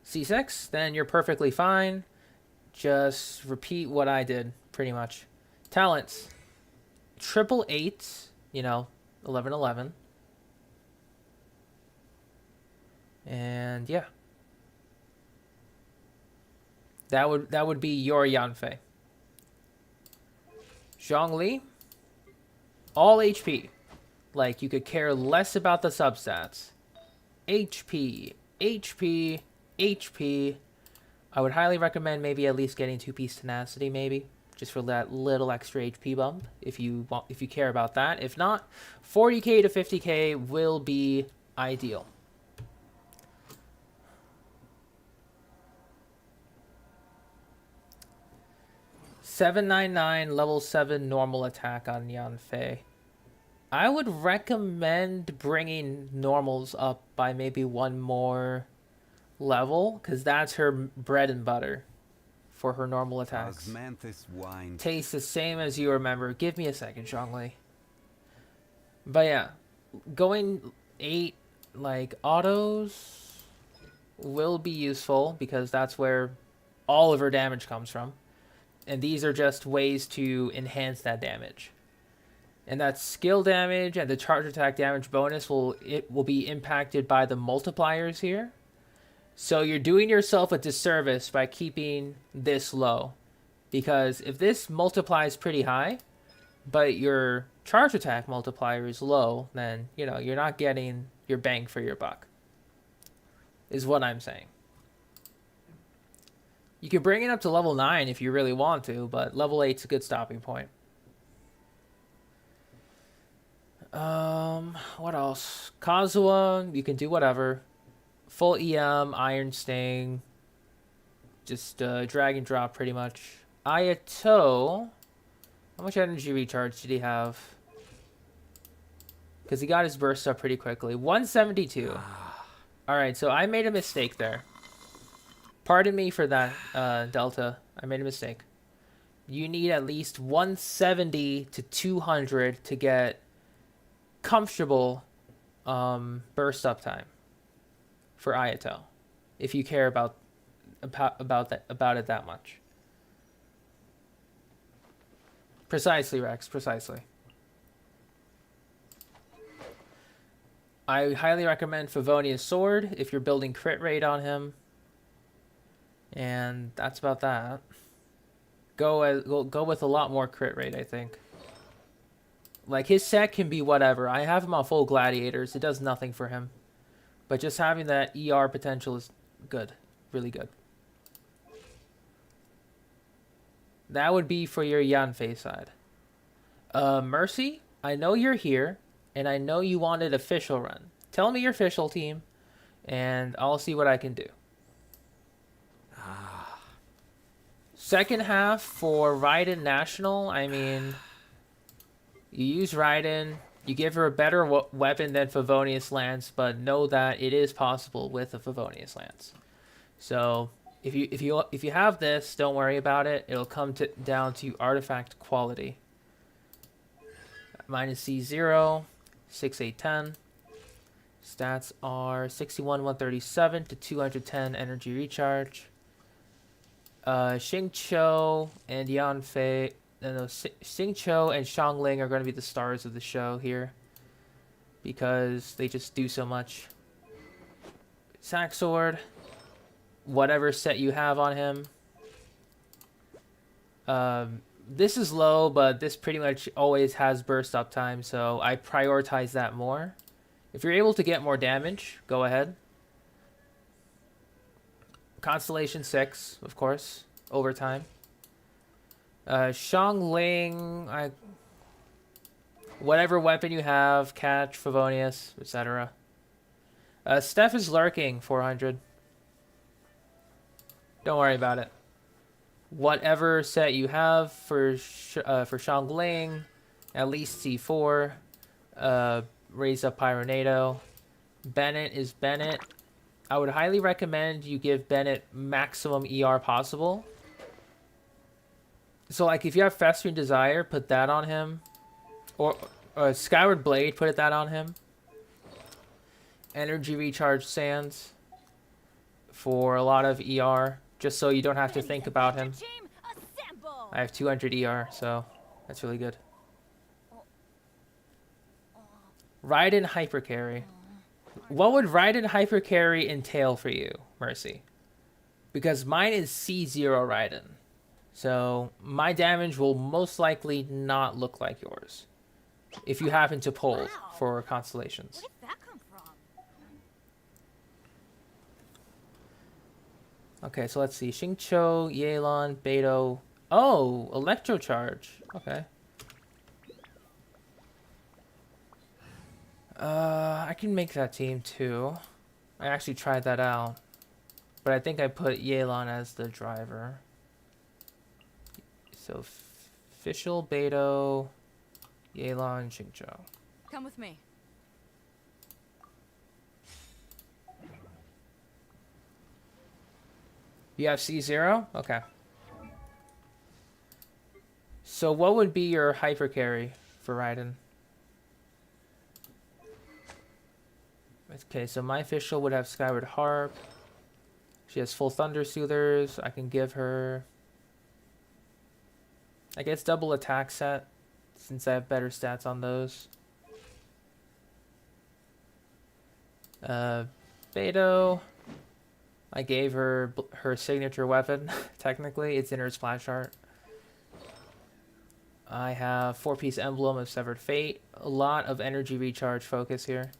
C6, then you're perfectly fine. Just repeat what I did, pretty much. Talents. 888, 1111. And yeah. That would be your Yanfei. Zhongli, all HP. Like, you could care less about the substats. HP, HP, HP. I would highly recommend maybe at least getting 2-piece Tenacity, maybe. Just for that little extra HP bump, if you care about that. If not, 40k to 50k will be ideal. $799 level 7 normal attack on Yanfei. I would recommend bringing normals up by maybe one more level, because that's her bread and butter for her normal attacks. Tastes the same as you remember. Give me a second, Zhongli. But yeah, going 8 like autos will be useful, because that's where all of her damage comes from. And these are just ways to enhance that damage. And that skill damage and the charge attack damage bonus will be impacted by the multipliers here. So you're doing yourself a disservice by keeping this low. Because if this multiplies pretty high, but your charge attack multiplier is low, then, you know, you're not getting your bang for your buck. Is what I'm saying. You can bring it up to level 9 if you really want to, but level 8's a good stopping point. What else? Kazuha, you can do whatever. Full EM, Iron Sting. Just drag and drop pretty much. Ayato, how much energy recharge did he have? Because he got his burst up pretty quickly. 172. Alright, so I made a mistake there. Pardon me for that, Delta. I made a mistake. You need at least 170 to 200 to get comfortable burst up time for Ayato, if you care about it that much. Precisely, Rex. Precisely. I highly recommend Favonia's Sword if you're building crit rate on him. And that's about that. Go with a lot more crit rate, I think. Like, his set can be whatever. I have him on full gladiators. It does nothing for him. But just having that ER potential is good. Really good. That would be for your Yanfei side. Mercy, I know you're here, and I know you wanted official run. Tell me your official team, and I'll see what I can do. Second half for Raiden National, I mean, you use Raiden, you give her a better weapon than Favonius Lance, but know that it is possible with a Favonius Lance. So if you have this, don't worry about it. It'll come down to artifact quality. Mine is C0, 6810. Stats are 61, 137 to 210 energy recharge. Xingqiu and Yanfei, Xingqiu and Xiangling are going to be the stars of the show here because they just do so much. Sack Sword, whatever set you have on him. This is low, but this pretty much always has burst up time, so I prioritize that more. If you're able to get more damage, go ahead. Constellation 6, of course, overtime. Xiangling, whatever weapon you have, catch, Favonius, etc. Steph is lurking, 400. Don't worry about it. Whatever set you have for Xiangling, at least C4. Raise up Pyronado. Bennett is Bennett. I would highly recommend you give Bennett maximum ER possible. So, like, if you have Festering Desire, put that on him. Or Skyward Blade, put that on him. Energy Recharge Sands for a lot of ER, just so you don't have to think about him. I have 200 ER, so that's really good. Raiden Hypercarry. What would Raiden Hypercarry entail for you, Mercy? Because mine is C0 Raiden. So my damage will most likely not look like yours. If you happen to pull for constellations. Where did that come from? Okay, so let's see. Xingqiu, Yelan, Beidou. Oh, Electro Charge. Okay. I can make that team too. I actually tried that out. But I think I put Yelan as the driver. So, Fischl, Beidou, Yelan, Xingqiu. Come with me. You have C0? Okay. So what would be your hyper carry for Raiden? Okay, so my official would have Skyward Harp. She has full Thunder Soothers. I can give her, I guess, double attack set. since I have better stats on those. Beto, I gave her her signature weapon. Technically, it's in her splash art. I have 4-piece emblem of Severed Fate. A lot of energy recharge focus here.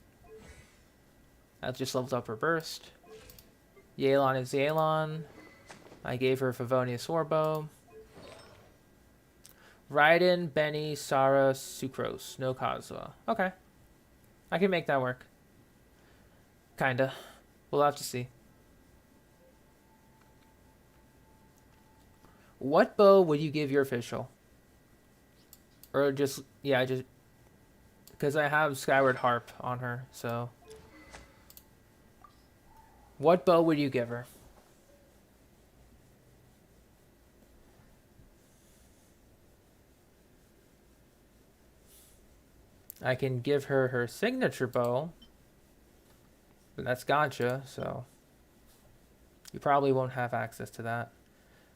I just leveled up her burst. Yelan is Yelan. I gave her Favonius Warbow. Raiden, Benny, Sarah, Sucrose. No Kazuha. Okay. I can make that work. Kinda. We'll have to see. What bow would you give your official? Or just, yeah, just... Because I have Skyward Harp on her, so... What bow would you give her? I can give her her signature bow. But that's gotcha, so... You probably won't have access to that.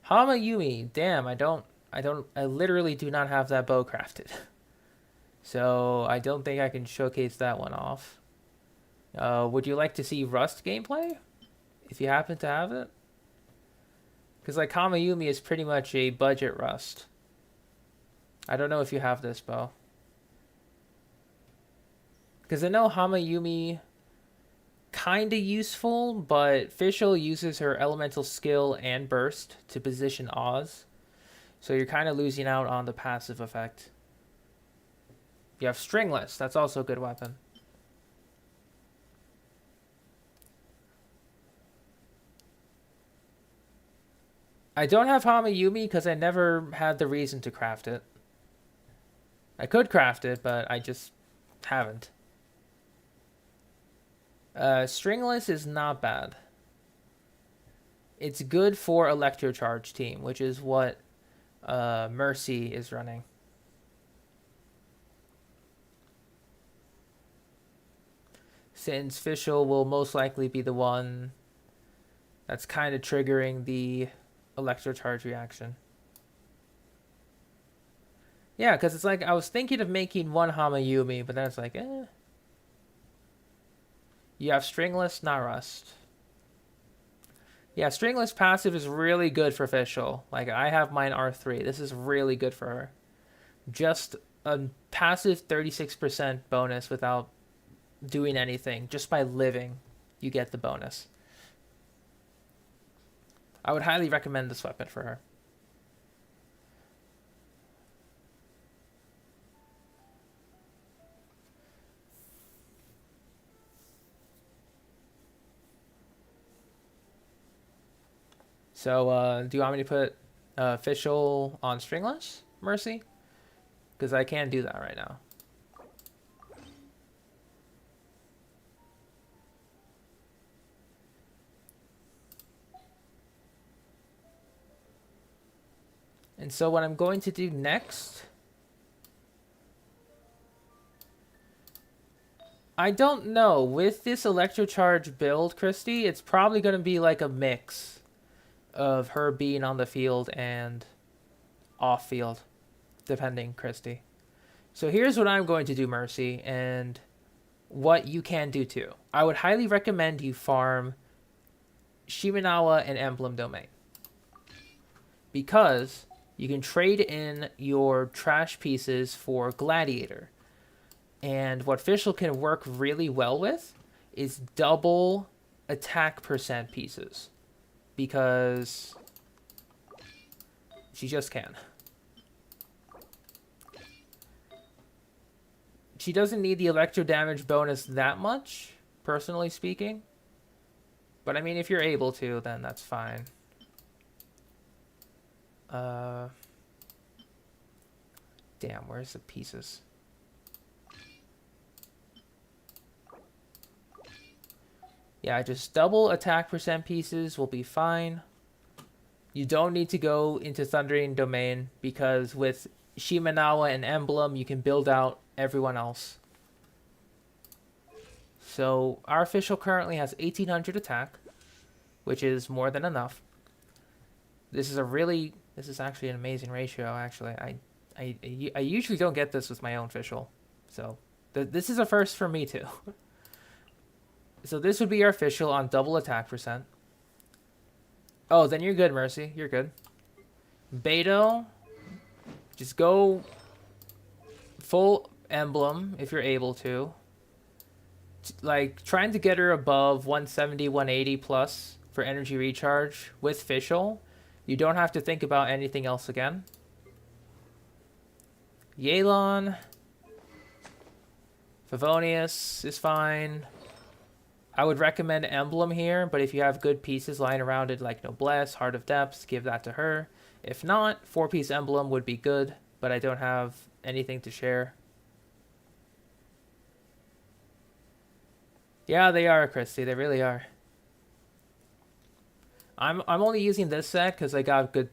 Hama Yumi, damn, I literally do not have that bow crafted. So, I don't think I can showcase that one off. Would you like to see Rust gameplay? If you happen to have it? Because, like, Hama Yumi is pretty much a budget Rust. I don't know if you have this bow. Because I know Hama Yumi... Kinda useful, but Fischl uses her elemental skill and burst to position Oz. So you're kind of losing out on the passive effect. You have Stringless, that's also a good weapon. I don't have Hama Yumi because I never had the reason to craft it. I could craft it, but I just haven't. Stringless is not bad. It's good for Electrocharge team, which is what Mercy is running. Since Fischl will most likely be the one that's kind of triggering the Electrocharge reaction. Yeah, because it's like I was thinking of making one Hama Yumi, but then it's like, eh. You have Stringless, not Rust. Yeah, Stringless passive is really good for Fischl. Like, I have mine R3. This is really good for her. Just a passive 36% bonus without doing anything. Just by living, you get the bonus. I would highly recommend this weapon for her. So, do you want me to put Fischl on Stringless, Mercy? Because I can't do that right now. And so what I'm going to do next... I don't know. With this Electrocharge build, Christy, it's probably going to be like a mix of her being on the field and off field, depending, Christy. So here's what I'm going to do, Mercy, and what you can do too. I would highly recommend you farm Shimenawa and Emblem Domain, because you can trade in your trash pieces for Gladiator. And what Fischl can work really well with is double attack percent pieces. Because she just can. She doesn't need the electro damage bonus that much, personally speaking. But I mean, if you're able to, then that's fine. Damn, where's the pieces? Yeah, just double attack percent pieces will be fine. You don't need to go into Thundering Domain because with Shimenawa and Emblem, you can build out everyone else. So our official currently has 1800 attack, which is more than enough. This is actually an amazing ratio, actually. I I usually don't get this with my own official. So this is a first for me too. So this would be our official on double attack percent. Oh, then you're good, Mercy. You're good. Beto, just go full emblem if you're able to. Like, trying to get her above 170, 180 plus for energy recharge with official. You don't have to think about anything else again. Yelan. Favonius is fine. I would recommend Emblem here, but if you have good pieces lying around it like Noblesse, Heart of Depths, give that to her. If not, 4-piece Emblem would be good, but I don't have anything to share. Yeah, they are, Christy. They really are. I'm only using this set because I got good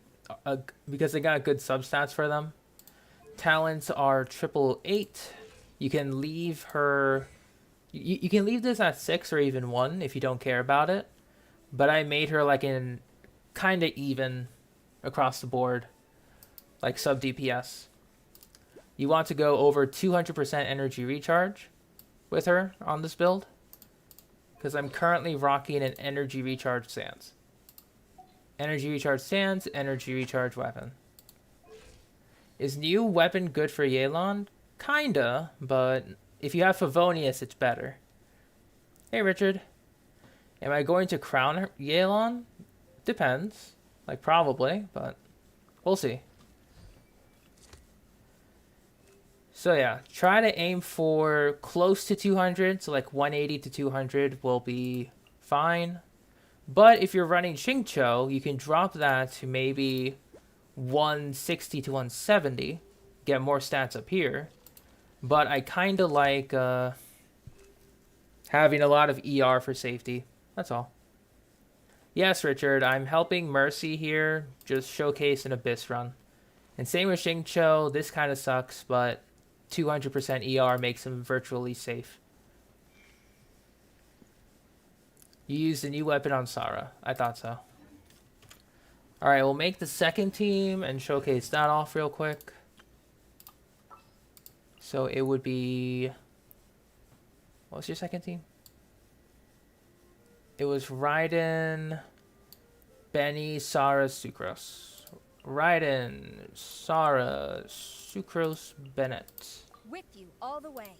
substats for them. Talents are 888. You can leave her. You can leave this at 6 or even 1 if you don't care about it. But I made her like in kind of even across the board, like sub DPS. You want to go over 200% energy recharge with her on this build, because I'm currently rocking an energy recharge stance. Energy recharge stance, energy recharge weapon. Is new weapon good for Yelan? Kinda, but if you have Favonius, it's better. Hey, Richard. Am I going to crown Yelan? Depends. Like, probably, but we'll see. So yeah, try to aim for close to 200, so like 180 to 200 will be fine. But if you're running Xingqiu, you can drop that to maybe 160 to 170, get more stats up here. But I kind of like having a lot of ER for safety. That's all. Yes, Richard, I'm helping Mercy here, just showcase an Abyss run. And same with Xingqiu, this kind of sucks, but 200% ER makes him virtually safe. You used a new weapon on Sarah. I thought so. Alright, we'll make the second team and showcase that off real quick. So it would be... What's your second team? It was Raiden, Benny, Sarah, Sucrose. Raiden, Sarah, Sucrose, Bennett. With you all the way.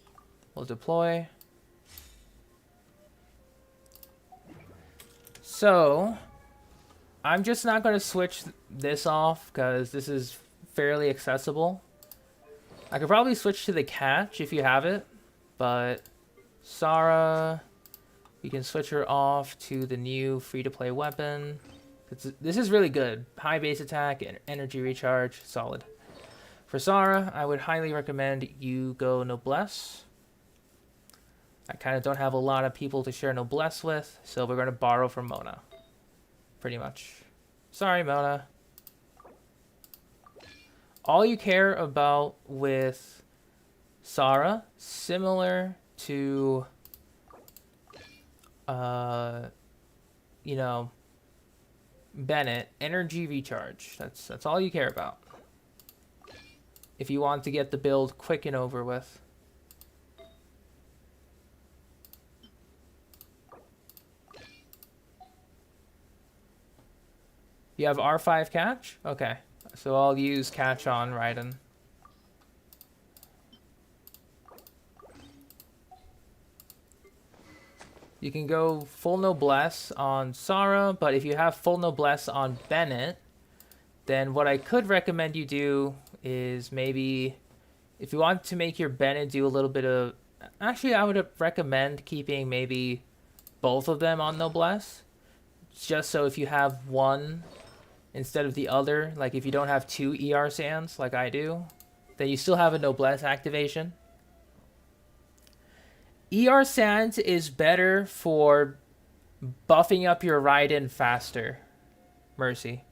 We'll deploy. So, I'm just not going to switch this off because this is fairly accessible. I could probably switch to the catch if you have it, but Sarah, you can switch her off to the new free-to-play weapon. This is really good. High base attack, energy recharge, solid. For Sarah, I would highly recommend you go Noblesse. I kind of don't have a lot of people to share Noblesse with, so we're going to borrow from Mona. Pretty much. Sorry, Mona. All you care about with Sarah, similar to, you know, Bennett, energy recharge. That's all you care about. If you want to get the build quick and over with. You have R5 catch? Okay. So I'll use catch on Raiden. You can go full Noblesse on Sarah, but if you have full Noblesse on Bennett, then what I could recommend you do is maybe, if you want to make your Bennett do a little bit of... Actually, I would recommend keeping maybe both of them on Noblesse. Just so if you have one instead of the other, like if you don't have 2 ER sands like I do, then you still have a Noblesse activation. ER sands is better for buffing up your Raiden faster, Mercy.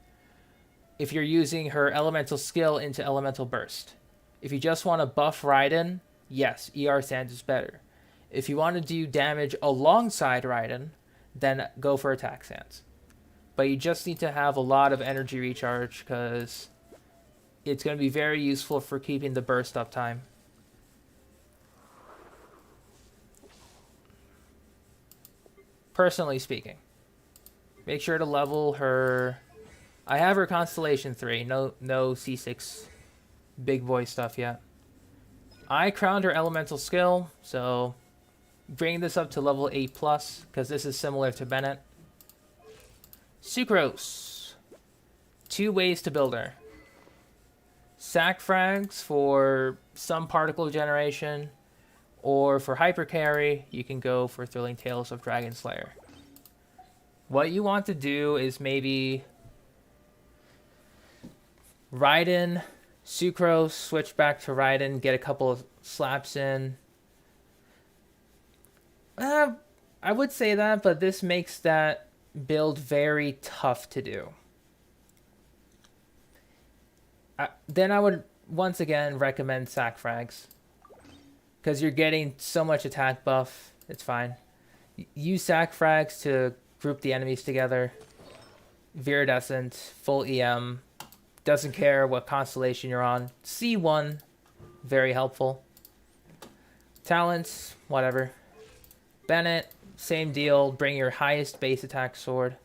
If you're using her elemental skill into elemental burst. If you just want to buff Raiden, yes, ER sands is better. If you want to do damage alongside Raiden, then go for attack sands. But you just need to have a lot of energy recharge, because it's going to be very useful for keeping the burst up time. Personally speaking. Make sure to level her. I have her Constellation 3. No C6 big boy stuff yet. I crowned her Elemental skill, so bring this up to level 8+, because this is similar to Bennett. Sucrose. 2 ways to build her. Sack frags for some particle generation, or for hyper carry, you can go for Thrilling Tales of Dragon Slayer. What you want to do is maybe Raiden, Sucrose, switch back to Raiden, get a couple of slaps in. I would say that, but this makes that build very tough to do. Then I would once again recommend sack frags, because you're getting so much attack buff. It's fine. Use sack frags to group the enemies together. Viridescent, full EM. Doesn't care what constellation you're on. C1, very helpful. Talents, whatever. Bennett, same deal. Bring your highest base attack sword.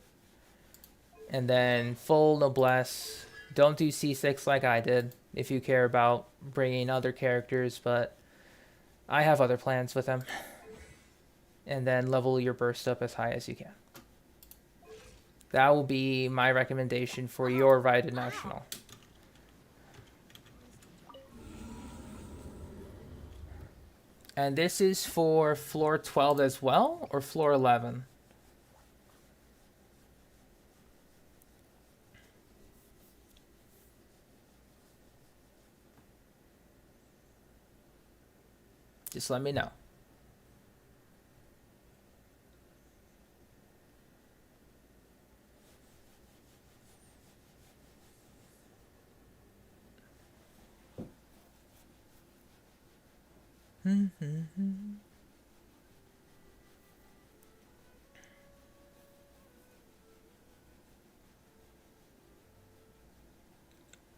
And then full noblesse. Don't do C6 like I did, if you care about bringing other characters, but I have other plans with them. And then level your burst up as high as you can. That will be my recommendation for your Raiden National. And this is for floor 12 as well, or floor 11? Just let me know.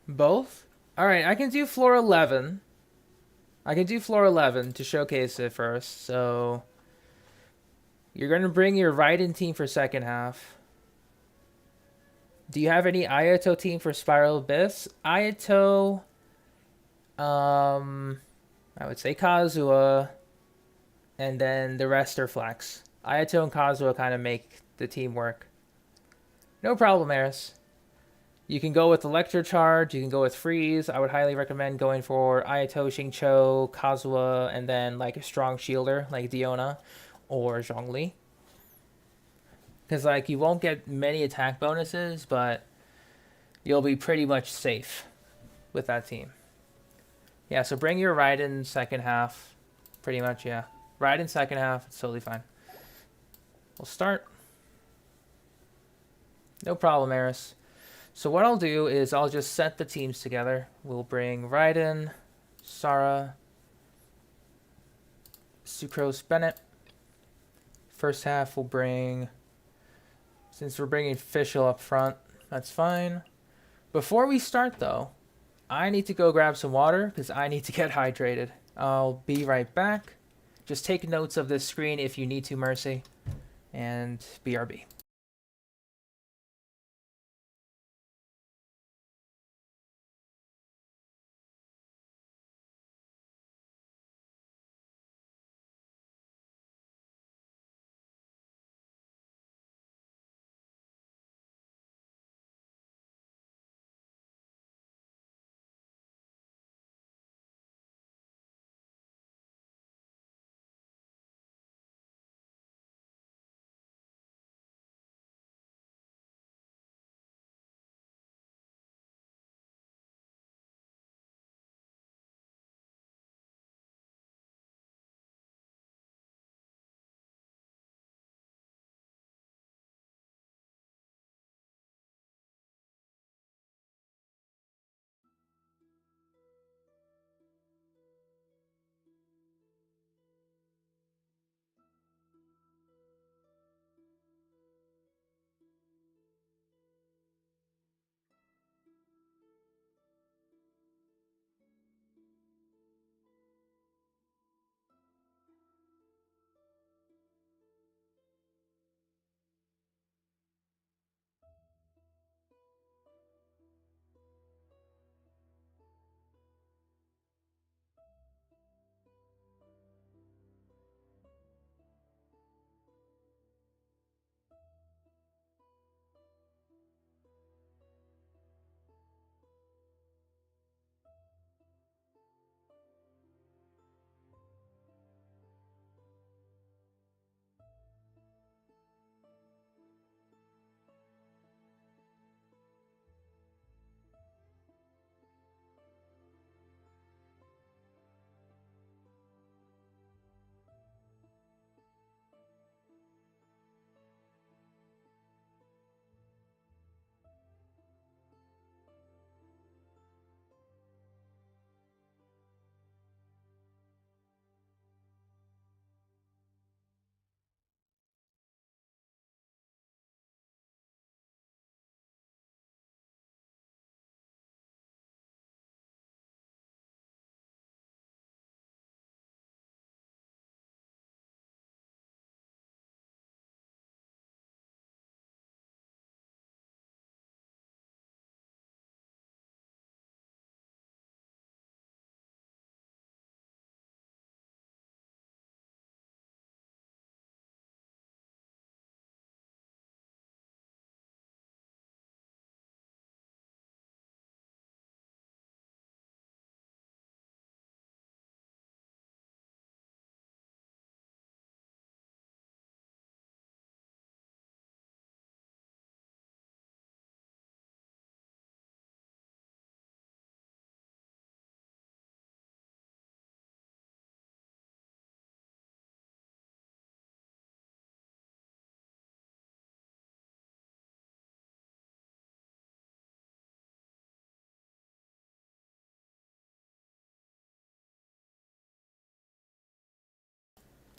Both? Alright, I can do floor 11. I can do floor 11 to showcase it first. So you're going to bring your Raiden team for second half. Do you have any Ayato team for Spiral Abyss? Ayato, I would say Kazuha, and then the rest are flex. Ayato and Kazuha kind of make the team work. No problem, Eris. You can go with Electrocharge, you can go with Freeze. I would highly recommend going for Ayato, Xingqiu, Kazuha, and then like a strong shielder like Diona or Zhongli. Because like you won't get many attack bonuses, but you'll be pretty much safe with that team. Yeah, so bring your Raiden second half. Pretty much, yeah. Raiden second half, it's totally fine. We'll start. No problem, Eris. So what I'll do is I'll just set the teams together. We'll bring Raiden, Sarah, Sucrose, Bennett. First half we'll bring, since we're bringing Fischl up front, that's fine. Before we start though, I need to go grab some water because I need to get hydrated. I'll be right back. Just take notes of this screen if you need to, Mercy. And BRB.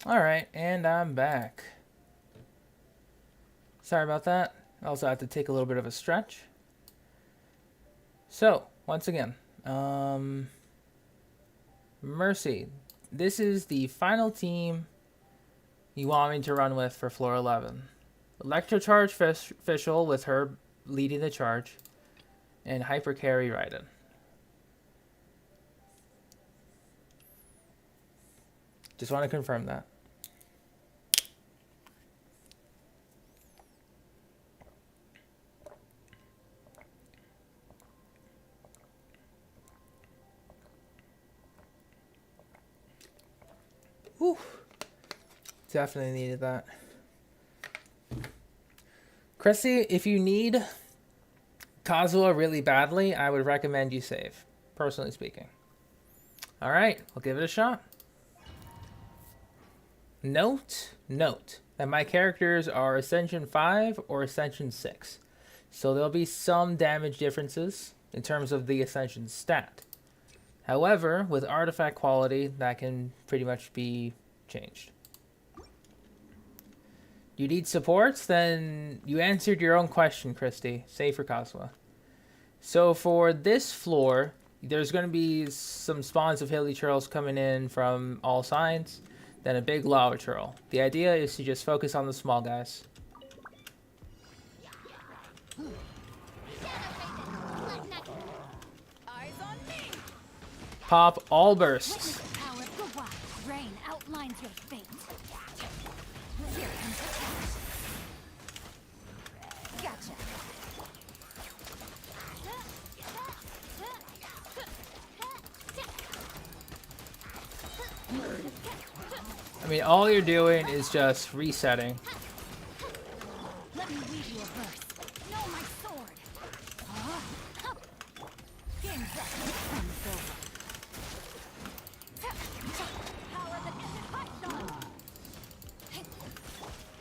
Alright, and I'm back. Sorry about that. I also had to take a little bit of a stretch. So, once again, Mercy. This is the final team you want me to run with for floor 11. Electrocharge Fischl with her leading the charge, and Hyper Carry Raiden. Just want to confirm that. Whew. Definitely needed that. Chrissy, if you need Kazuha really badly, I would recommend you save, personally speaking. Alright, we'll give it a shot. Note that my characters are Ascension 5 or Ascension 6. So there'll be some damage differences in terms of the Ascension stat. However, with artifact quality, that can pretty much be changed. You need supports? Then you answered your own question, Christy. Save for Kazuha. So for this floor, there's going to be some spawns of hilly churls coming in from all sides, then a big lava churl. The idea is to just focus on the small guys. Pop all bursts. Witness the power of Gugwa. Rain outlines your fate. Here comes the catch. Gotcha. I mean, all you're doing is just resetting. Let me weave you a verse. Know my sword. Game's up. Time's over. Power that isn't hot dog.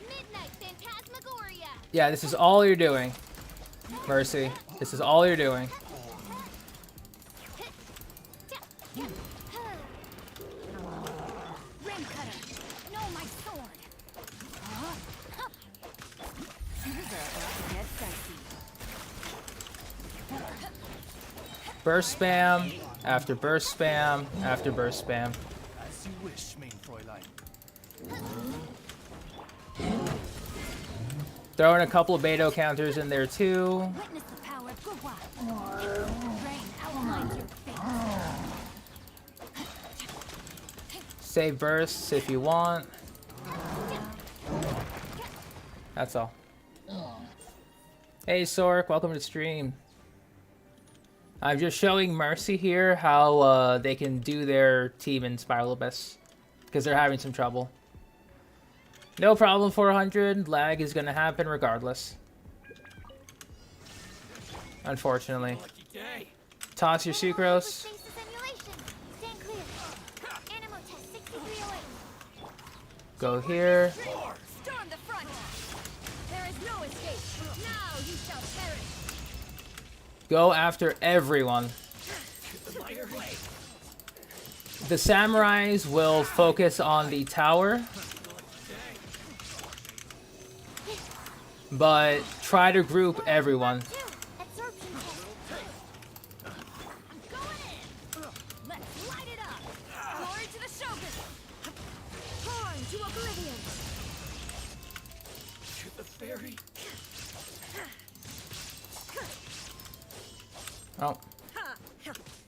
Midnight Phantasmagoria. Yeah, this is all you're doing. Mercy. This is all you're doing. Rim cutter. Know my sword. Get dicey. Burst spam, after burst spam, after burst spam. As you wish, main Fräulein. Throwing a couple of Beto counters in there too. Witness the power of Gugwa. Rain outlines your fate. Save bursts if you want. That's all. Hey Sork, welcome to the stream. I'm just showing Mercy here how they can do their team in Spiral Abyss, because they're having some trouble. No problem, 400. Lag is going to happen regardless. Unfortunately. Lucky day. Toss your sucrose. Space to simulation. Stand clear. Animal test 6308. Go here. Storm the front. There is no escape. Now you shall perish. Go after everyone. The samurais will focus on the tower, but try to group everyone. Absorption test. I'm going in. Let's light it up. Glory to the Shogun. Torn to oblivion. To the fairy. Oh,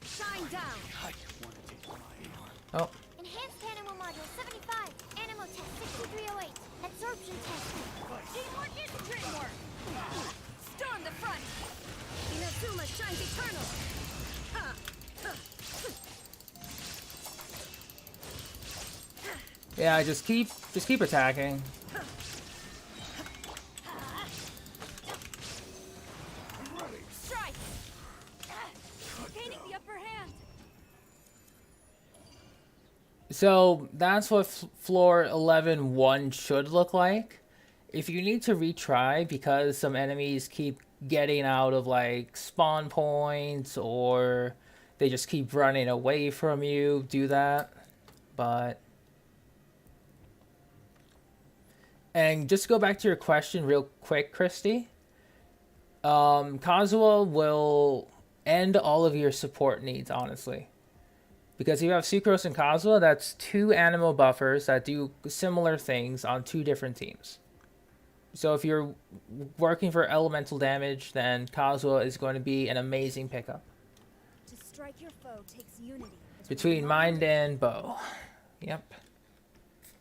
Shine down. I want to take my oh. Enhanced animal module 75. Animal test 6308. Absorption test. Teamwork is dreamwork. Storm the front. Inazuma shines eternal. Yeah, just keep attacking. Strike. Gaining the upper hand. So that's what floor 11-1 should look like. If you need to retry because some enemies keep getting out of like spawn points or they just keep running away from you, do that. But And just to go back to your question real quick, Christy. Kazuha will end all of your support needs, honestly. Because if you have Sucrose and Kazuha, that's 2 animal buffers that do similar things on 2 different teams. So if you're working for elemental damage, then Kazuha is going to be an amazing pickup. To strike your foe takes unity Between mind and bow. Yep.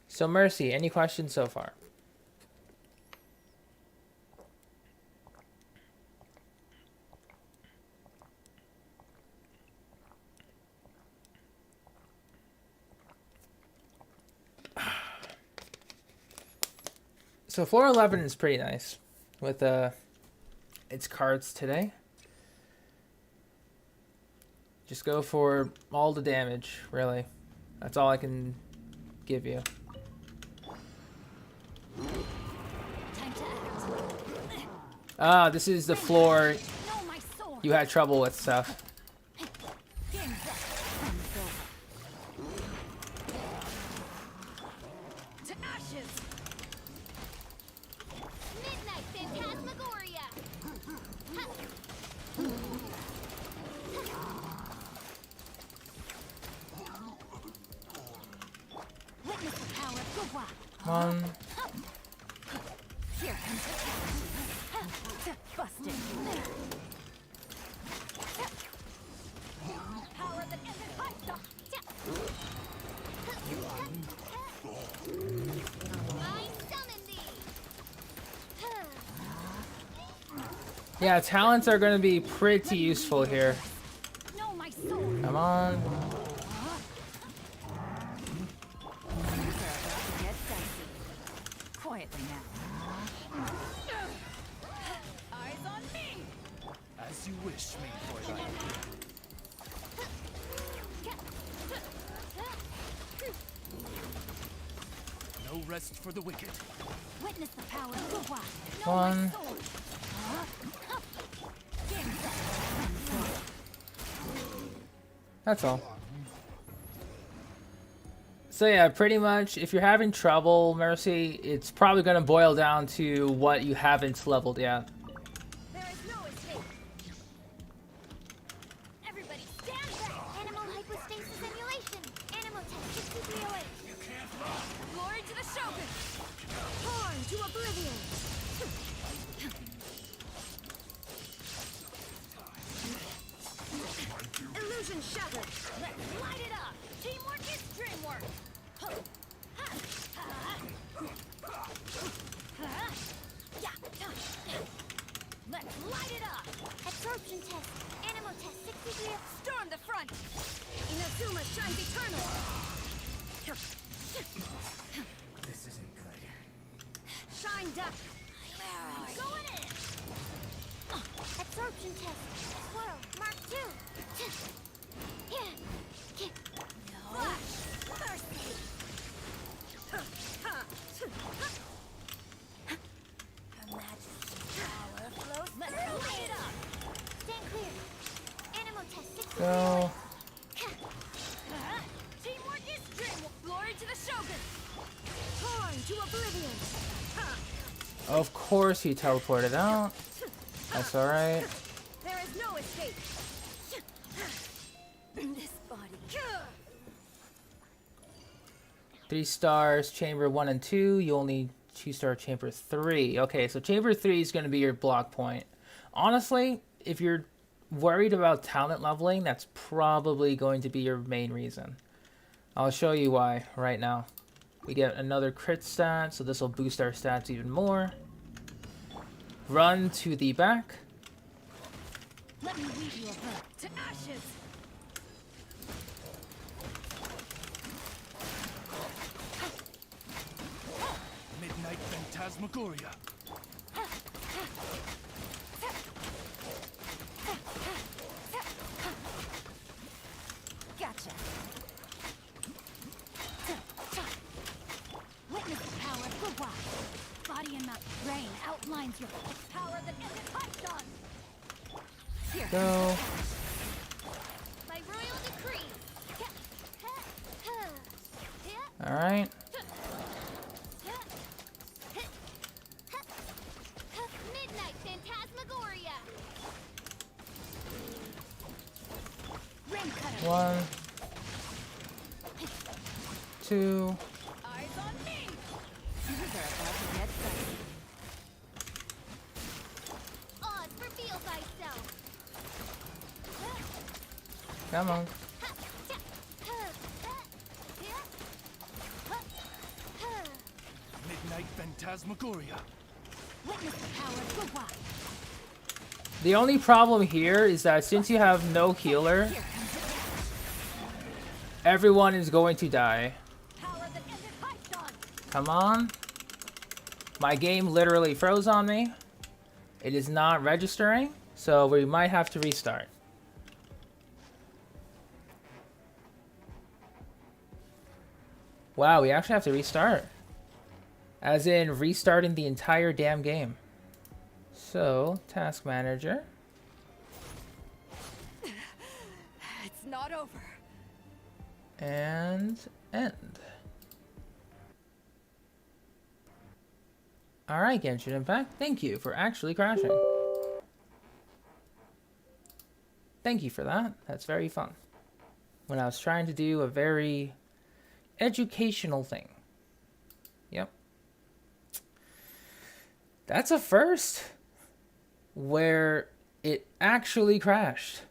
So Mercy, any questions so far? So floor 11 is pretty nice with its cards today. Just go for all the damage, really. That's all I can give you. Time to act. Ah, this is the floor No, my sword. you had trouble with stuff. Game's up. To ashes. Midnight Phantasmagoria. Witness the power of Gwa. Come on. Here comes the catch. Busted. Power that ended Python. I summon thee. Yeah, talents are going to be pretty useful here. No, my sword. Come on. Get dicey. Quietly now. Eyes on me. As you wish, me boy. No rest for the wicked. Witness the power of Gwa. Come on. My sword. Game's up. That's all. So yeah, pretty much, if you're having trouble, Mercy, it's probably going to boil down to what you haven't leveled yet. There is no escape. Everybody stand back. Animal hypostasis emulation. Animal test 6308. You can't run. Glory to the Shogun. Torn to oblivion. Illusion shattered. Let's light it up. Teamwork is dreamwork. Let's light it up. Absorption test. Animal test 63. Storm the front. Inazuma shines eternal. This isn't good. Shine duck. Going in. Absorption test. Swirl. Mark 2. Flash. Thirsty. Her Majesty's power flows. Let's light it up. Stand clear. Animal test 63. Go. Teamwork is dreamwork. Glory to the Shogun. Torn to oblivion. Of course he teleported out. That's alright. There is no escape. This body. 3 stars, chamber 1 and 2. You only 2-star chamber 3. Okay, so chamber 3 is going to be your block point. Honestly, if you're worried about talent leveling, that's probably going to be your main reason. I'll show you why right now. We get another crit stat, so this will boost our stats even more. Run to the back. Let me weave you a bird to ashes. Midnight Phantasmagoria. Gotcha. Witness the power of Gwa. Body and mouth. Rain outlines your power that ended Python. Here. Go. By royal decree. Alright. Phantasmagoria. Ring cutter. 1, 2. Eyes on me. Things are about to get dicey. Oz, reveal thyself. Come on. Midnight Phantasmagoria. Witness the power of Gugwa. The only problem here is that since you have no healer, everyone is going to die. Power that ended Python. Come on. My game literally froze on me. It is not registering, so we might have to restart. Wow, we actually have to restart. As in restarting the entire damn game. So, task manager. It's not over. And end. Alright, Genshin Impact, thank you for actually crashing. Thank you for that. That's very fun. When I was trying to do a very educational thing. Yep. That's a first where it actually crashed.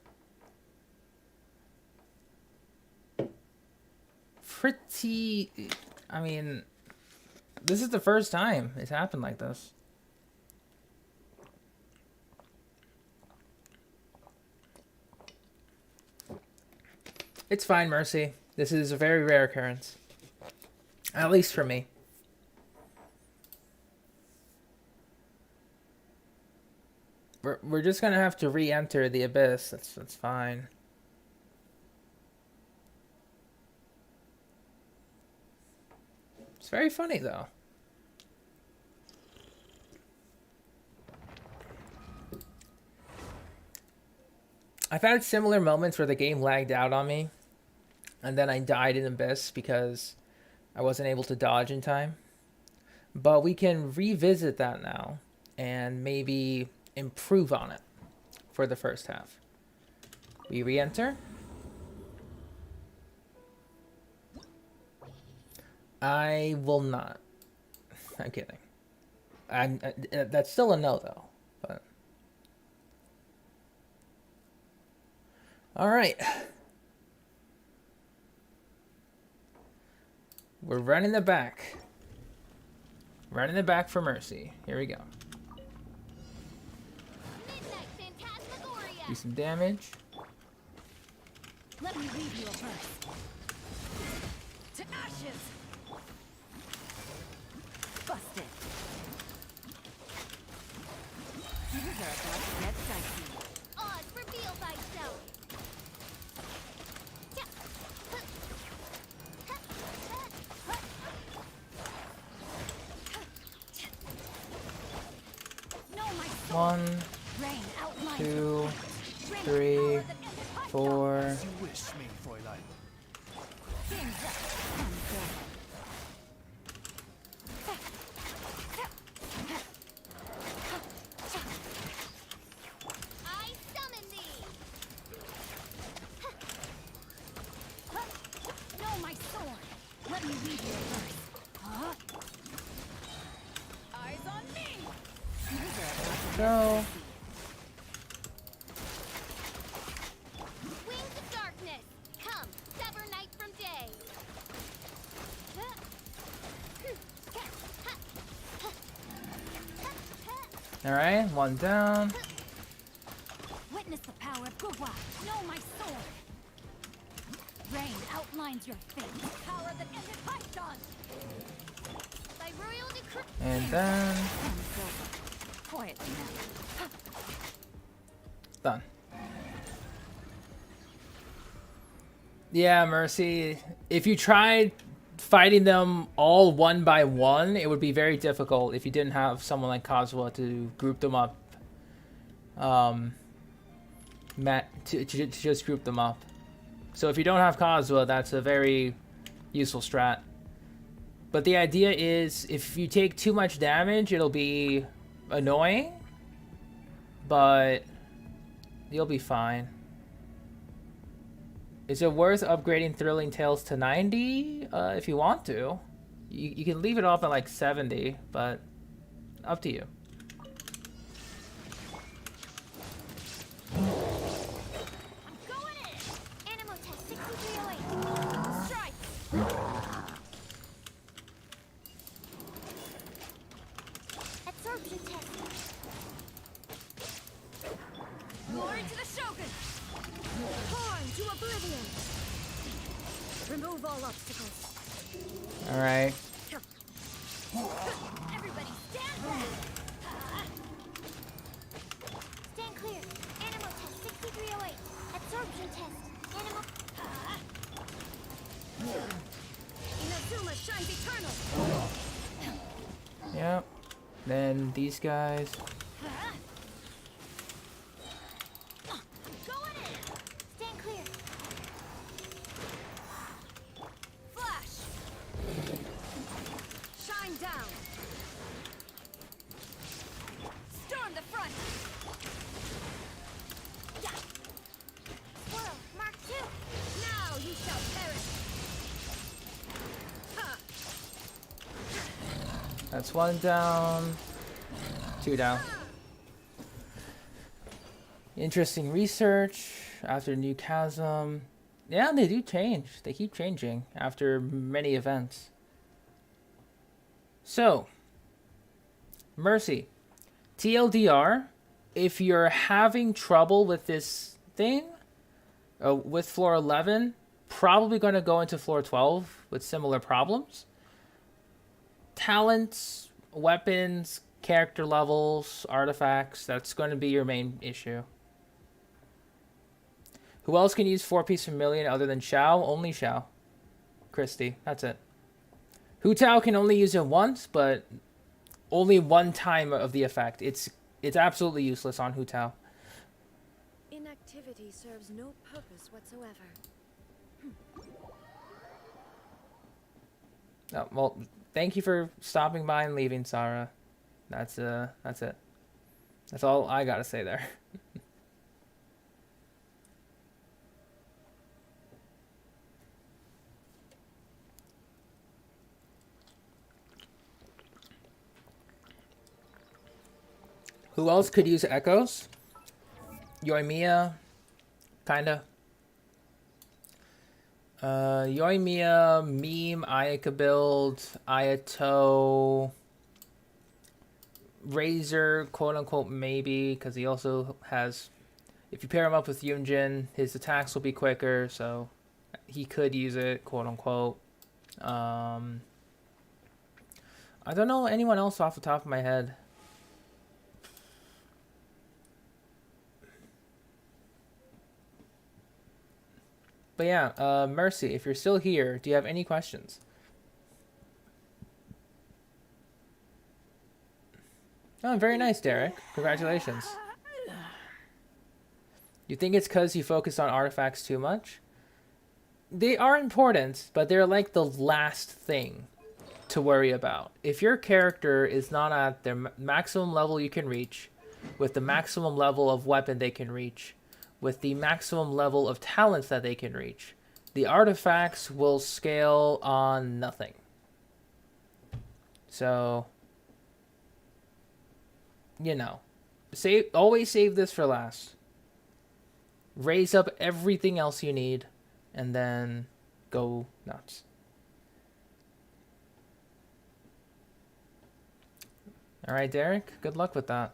Pretty... I mean, this is the first time it's happened like this. It's fine, Mercy. This is a very rare occurrence. At least for me. We're just gonna have to re-enter the abyss. That's fine. It's very funny though. I've had similar moments where the game lagged out on me, and then I died in Abyss because I wasn't able to dodge in time. But we can revisit that now and maybe improve on it for the first half. We re-enter. I will not. I'm kidding. That's still a no though. But all right. We're running the back. Running the back for Mercy. Here we go. Midnight Phantasmagoria. Do some damage. Let me leave you a verse. To ashes. Busted. Things are about to get dicey. Oz, reveal thyself. No, my soul. 1, Rain outlines 2, Rain 3, power that ended Python. 4. As you wish, mein Fräulein. Things up. I'm good. I summon thee. No, my sword. Let me read your verse. Huh? Eyes on me. Things are about to Go. Wings of darkness. Come, sever night from day. Alright, 1 down. Witness the power of Gugwa. Know my sword. Rain outlines your fate. Power that ended Python. By royal decree. And then It's over. Quietly now. done. Yeah, Mercy. If you tried fighting them all one by one, it would be very difficult if you didn't have someone like Kazuha to group them up. To just group them up. So if you don't have Kazuha, that's a very useful strat. But the idea is, if you take too much damage, it'll be annoying. but you'll be fine. Is it worth upgrading Thrilling Tales to 90? If you want to. You can leave it off at like 70, but up to you. I'm going in! Animal test 6308. Strike! Absorption test. Glory to the Shogun! Torn to oblivion! Remove all obstacles. Alright. Everybody stand back! Stand clear. Animal test 6308. Absorption test. Animal... Inazuma shines eternal! Yep. Then these guys. Going in! Stand clear. Flash! Shine down! Storm the front! Yeah! Squirrel, Mark 2! Now you shall perish! Ha! That's one down. Two down. Interesting research after New Chasm. Yeah, they do change. They keep changing after many events. So, Mercy. TLDR, if you're having trouble with this thing, with floor 11, probably going to go into floor 12 with similar problems. Talents, weapons, character levels, artifacts, that's going to be your main issue. Who else can use 4-piece Vermilion other than Xiao? Only Xiao. Christy, that's it. Hu Tao can only use it once, but only one time of the effect. It's absolutely useless on Hu Tao. Inactivity serves no purpose whatsoever. Oh, well, thank you for stopping by and leaving, Sarah. That's it. That's all I gotta say there. Who else could use echoes? Yoimiya, kinda. Yoimiya, Meme, Ayaka build, Ayato, Razor, quote unquote, maybe, because he also has. If you pair him up with Yunjin, his attacks will be quicker, so he could use it, quote unquote. I don't know anyone else off the top of my head. But yeah, Mercy, if you're still here, do you have any questions? Oh, very nice, Derek. Congratulations. You think it's because you focus on artifacts too much? They are important, but they're like the last thing to worry about. If your character is not at their maximum level you can reach, with the maximum level of weapon they can reach, with the maximum level of talents that they can reach, the artifacts will scale on nothing. So, you know, always save this for last. Raise up everything else you need, and then go nuts. All right, Derek, good luck with that.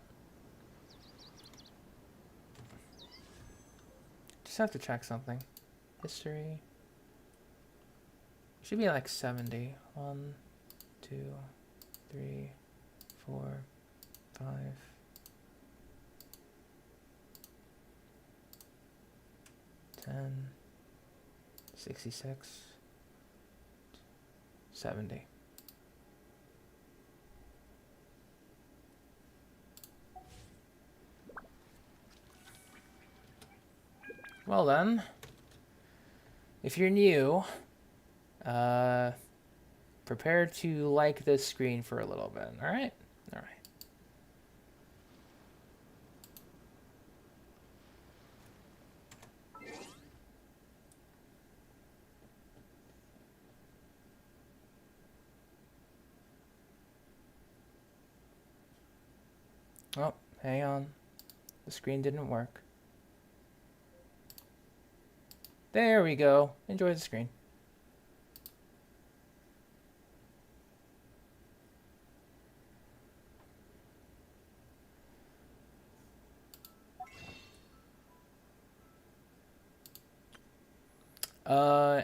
Just have to check something. History. Should be like 70. 1, 2, 3, 4, 5. 10. 66. 70. Well then, if you're new, prepare to like this screen for a little bit, alright? Alright. Oh, hang on. The screen didn't work. There we go. Enjoy the screen.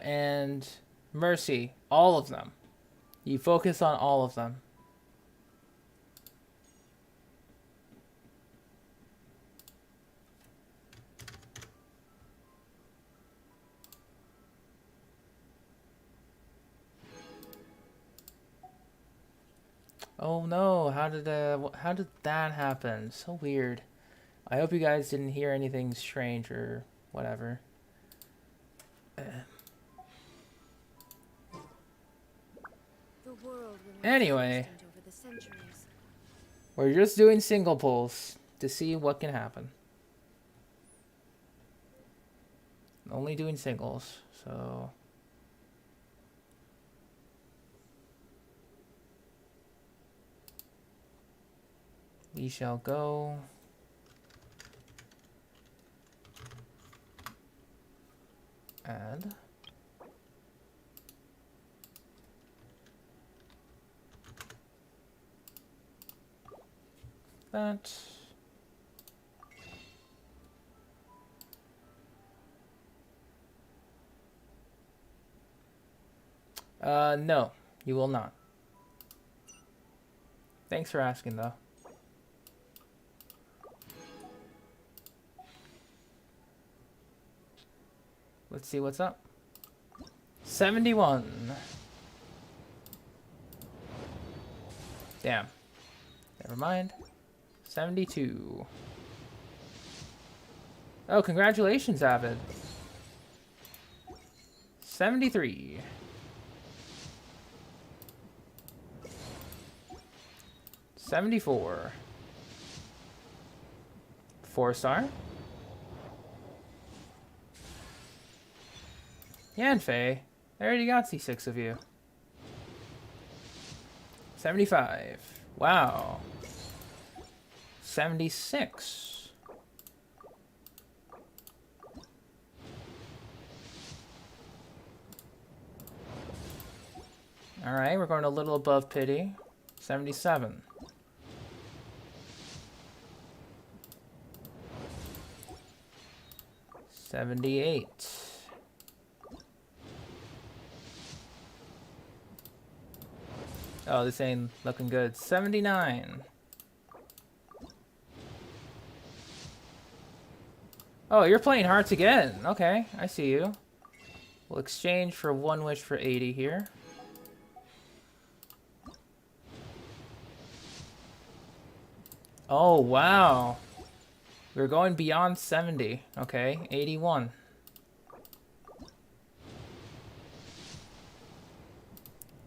And Mercy, all of them. You focus on all of them. Oh no, how did that happen? So weird. I hope you guys didn't hear anything strange or whatever. The world will Anyway. exist over the centuries. We're just doing single pulls to see what can happen. Only doing singles, so... We shall go... Add... That... No, you will not. Thanks for asking, though. Let's see what's up. 71. Damn. Never mind. 72. Oh, congratulations, Avid. 73. 74. 4-star. Yanfei, I already got C6 of you. 75. Wow. 76. Alright, we're going a little above pity. 77. 78. Oh, this ain't looking good. 79. Oh, you're playing hard to get. Okay, I see you. We'll exchange for 1 wish for 80 here. Oh, wow. We're going beyond 70. Okay, 81.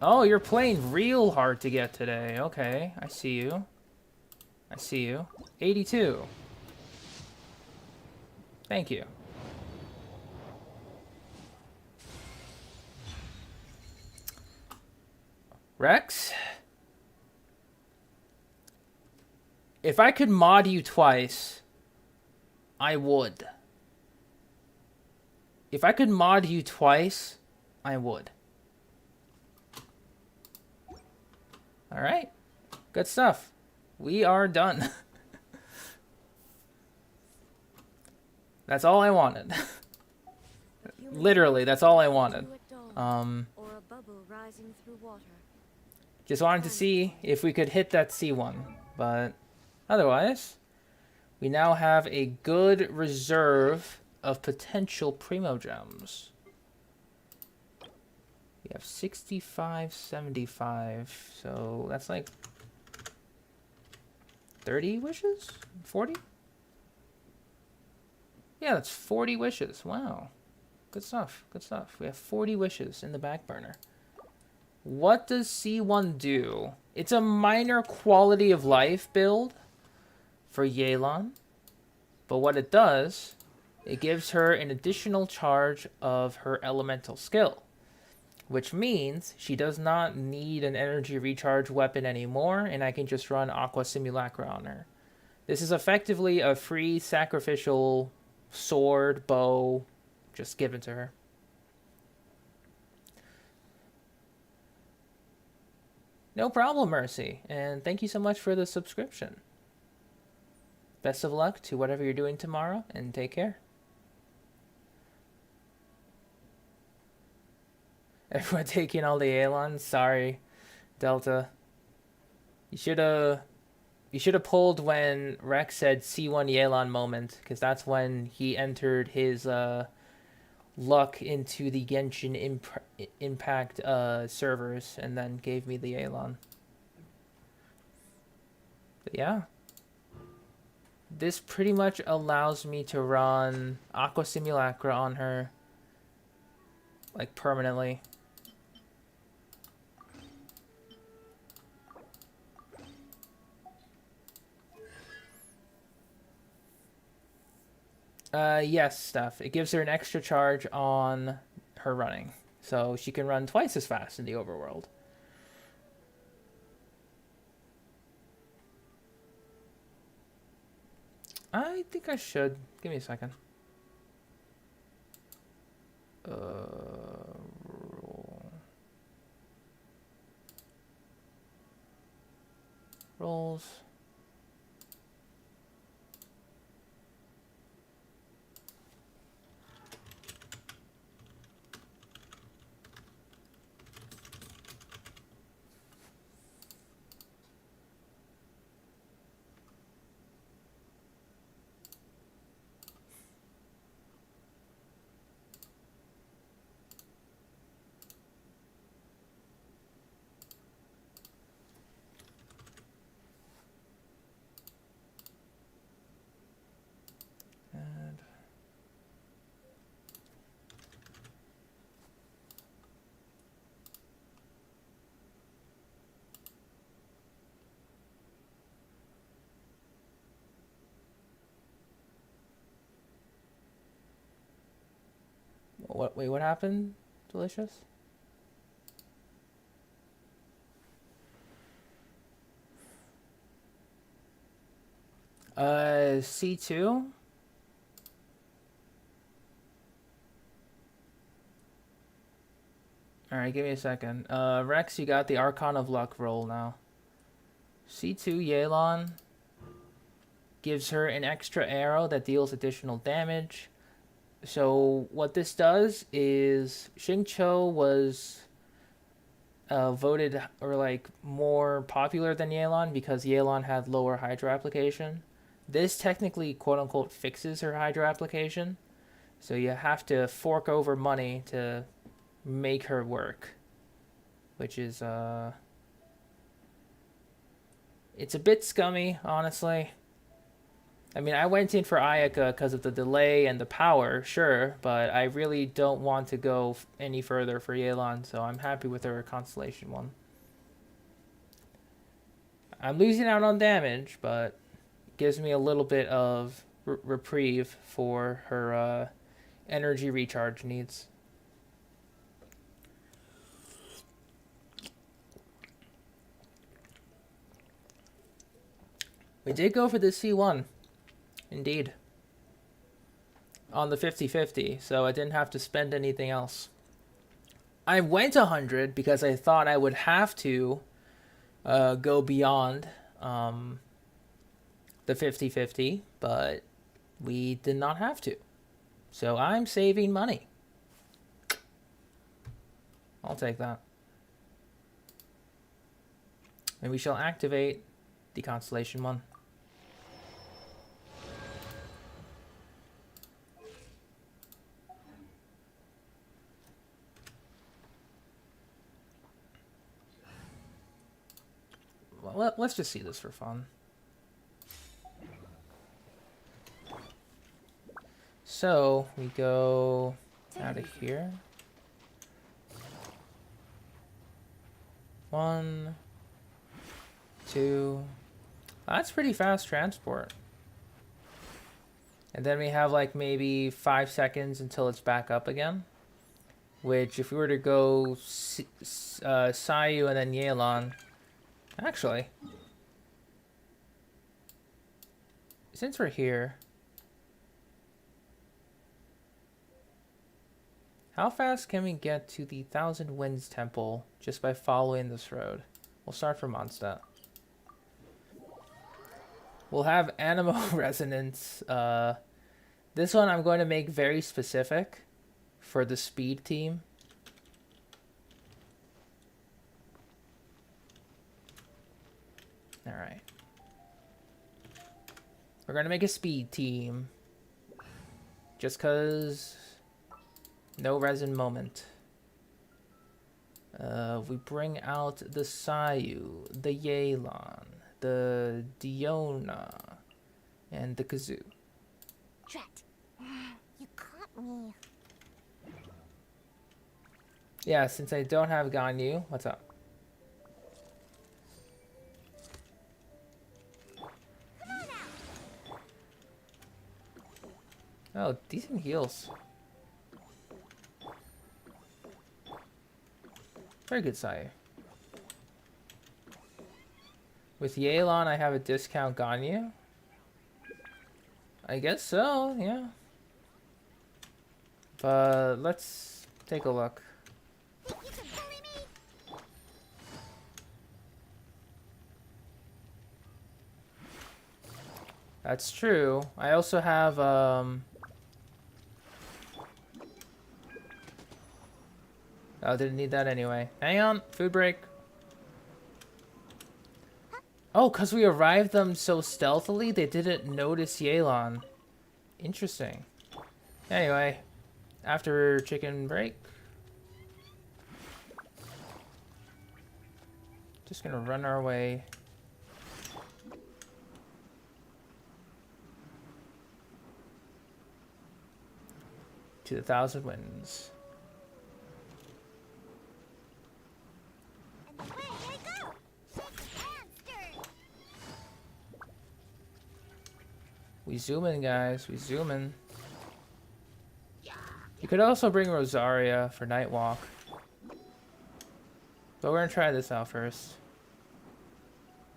Oh, you're playing real hard to get today. Okay, I see you. I see you. 82. Thank you. Rex? If I could mod you twice, I would. If I could mod you twice, I would. Alright. Good stuff. We are done. That's all I wanted. Literally, that's all I wanted. Or a bubble rising through water. Just wanted to see if we could hit that C1. But otherwise, we now have a good reserve of potential Primo Gems. We have 65, 75, so that's like 30 wishes? 40? Yeah, that's 40 wishes. Wow. Good stuff, good stuff. We have 40 wishes in the back burner. What does C1 do? It's a minor quality of life build for Yelan. But what it does, it gives her an additional charge of her elemental skill. Which means she does not need an energy recharge weapon anymore, and I can just run Aqua Simulacra on her. This is effectively a free sacrificial sword, bow, just given to her. No problem, Mercy, and thank you so much for the subscription. Best of luck to whatever you're doing tomorrow, and take care. Everyone taking all the Aelons? Sorry, Delta. You should have pulled when Rex said C1 Yelan moment, because that's when he entered his luck into the Genshin Impact servers and then gave me the Aelon. But yeah. This pretty much allows me to run Aqua Simulacra on her, like, permanently. Yes, Steph. It gives her an extra charge on her running. So she can run twice as fast in the overworld. I think I should. Give me a second. Rolls. What? Wait, what happened? Delicious? C2? Alright, give me a second. Rex, you got the Archon of Luck roll now. C2 Yelan gives her an extra arrow that deals additional damage. So what this does is Xingqiu was voted or like more popular than Yelan because Yelan had lower Hydra application. This technically quote unquote fixes her Hydra application. So you have to fork over money to make her work, which is it's a bit scummy, honestly. I mean, I went in for Ayaka because of the delay and the power, sure, but I really don't want to go any further for Yelan, so I'm happy with her Constellation one. I'm losing out on damage, but it gives me a little bit of reprieve for her energy recharge needs. We did go for the C1. Indeed. On the 50-50, so I didn't have to spend anything else. I went 100 because I thought I would have to go beyond the 50-50, but we did not have to. So I'm saving money. I'll take that. And we shall activate the Constellation 1. Let's just see this for fun. So we go out of here. 1, 2. That's pretty fast transport. And then we have like maybe 5 seconds until it's back up again. Which, if we were to go Sayu and then Yelan. Actually, since we're here, how fast can we get to the Thousand Winds Temple just by following this road? We'll start from Mondstadt. We'll have Animo Resonance. This one I'm going to make very specific for the speed team. Alright. We're going to make a speed team. Just because... no resin moment. We bring out the Sayu, the Yelan, the Diona, and the Kazoo. Drat. You caught me. Yeah, since I don't have Ganyu, what's up? Oh, decent heals. Very good Sayu. With Yelan, I have a discount Ganyu. I guess so, yeah. But let's take a look. Think you can bully me? That's true. I also have oh, didn't need that anyway. Hang on, food break. Oh, because we arrived them so stealthily, they didn't notice Yelan. Interesting. Anyway, after chicken break. Just gonna run our way. To the Thousand Winds. And away I go. Shake and stir. We zoom in, guys. We zoom in. You could also bring Rosaria for Night Walk. But we're gonna try this out first.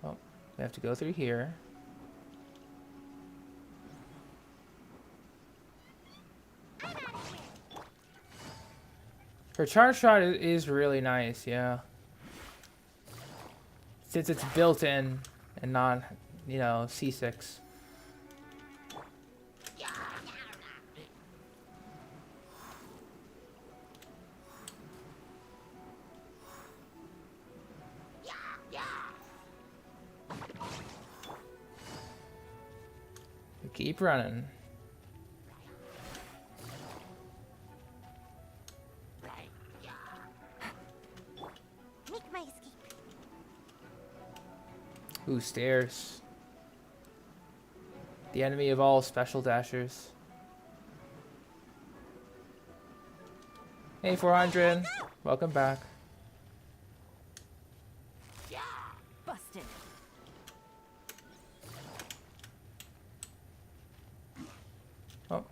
Oh, we have to go through here. Her charge shot is really nice, yeah. Since it's built in and not, you know, C6. We keep running. Make my escape. Ooh, stairs. The enemy of all special dashers. Hey, 400. Welcome back. Busted. Oh.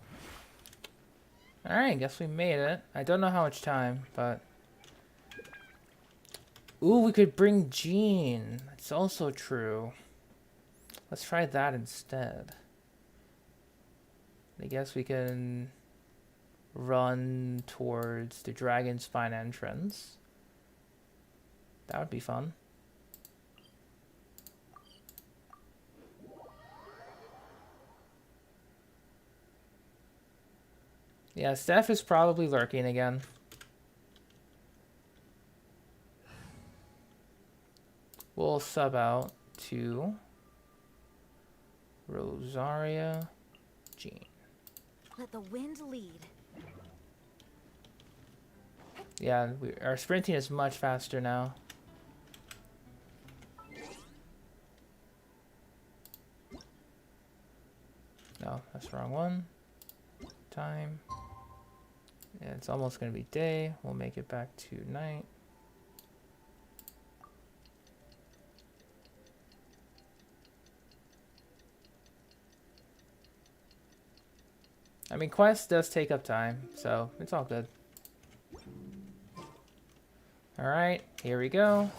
Alright, guess we made it. I don't know how much time, but... Ooh, we could bring Jean. That's also true. Let's try that instead. I guess we can run towards the Dragon Spine entrance. That would be fun. Yeah, Steph is probably lurking again. We'll sub out to Rosaria Jean. Let the wind lead. Yeah, our sprinting is much faster now. No, that's the wrong one. Time. Yeah, it's almost going to be day. We'll make it back to night. I mean, quest does take up time, so it's all good. Alright, here we go.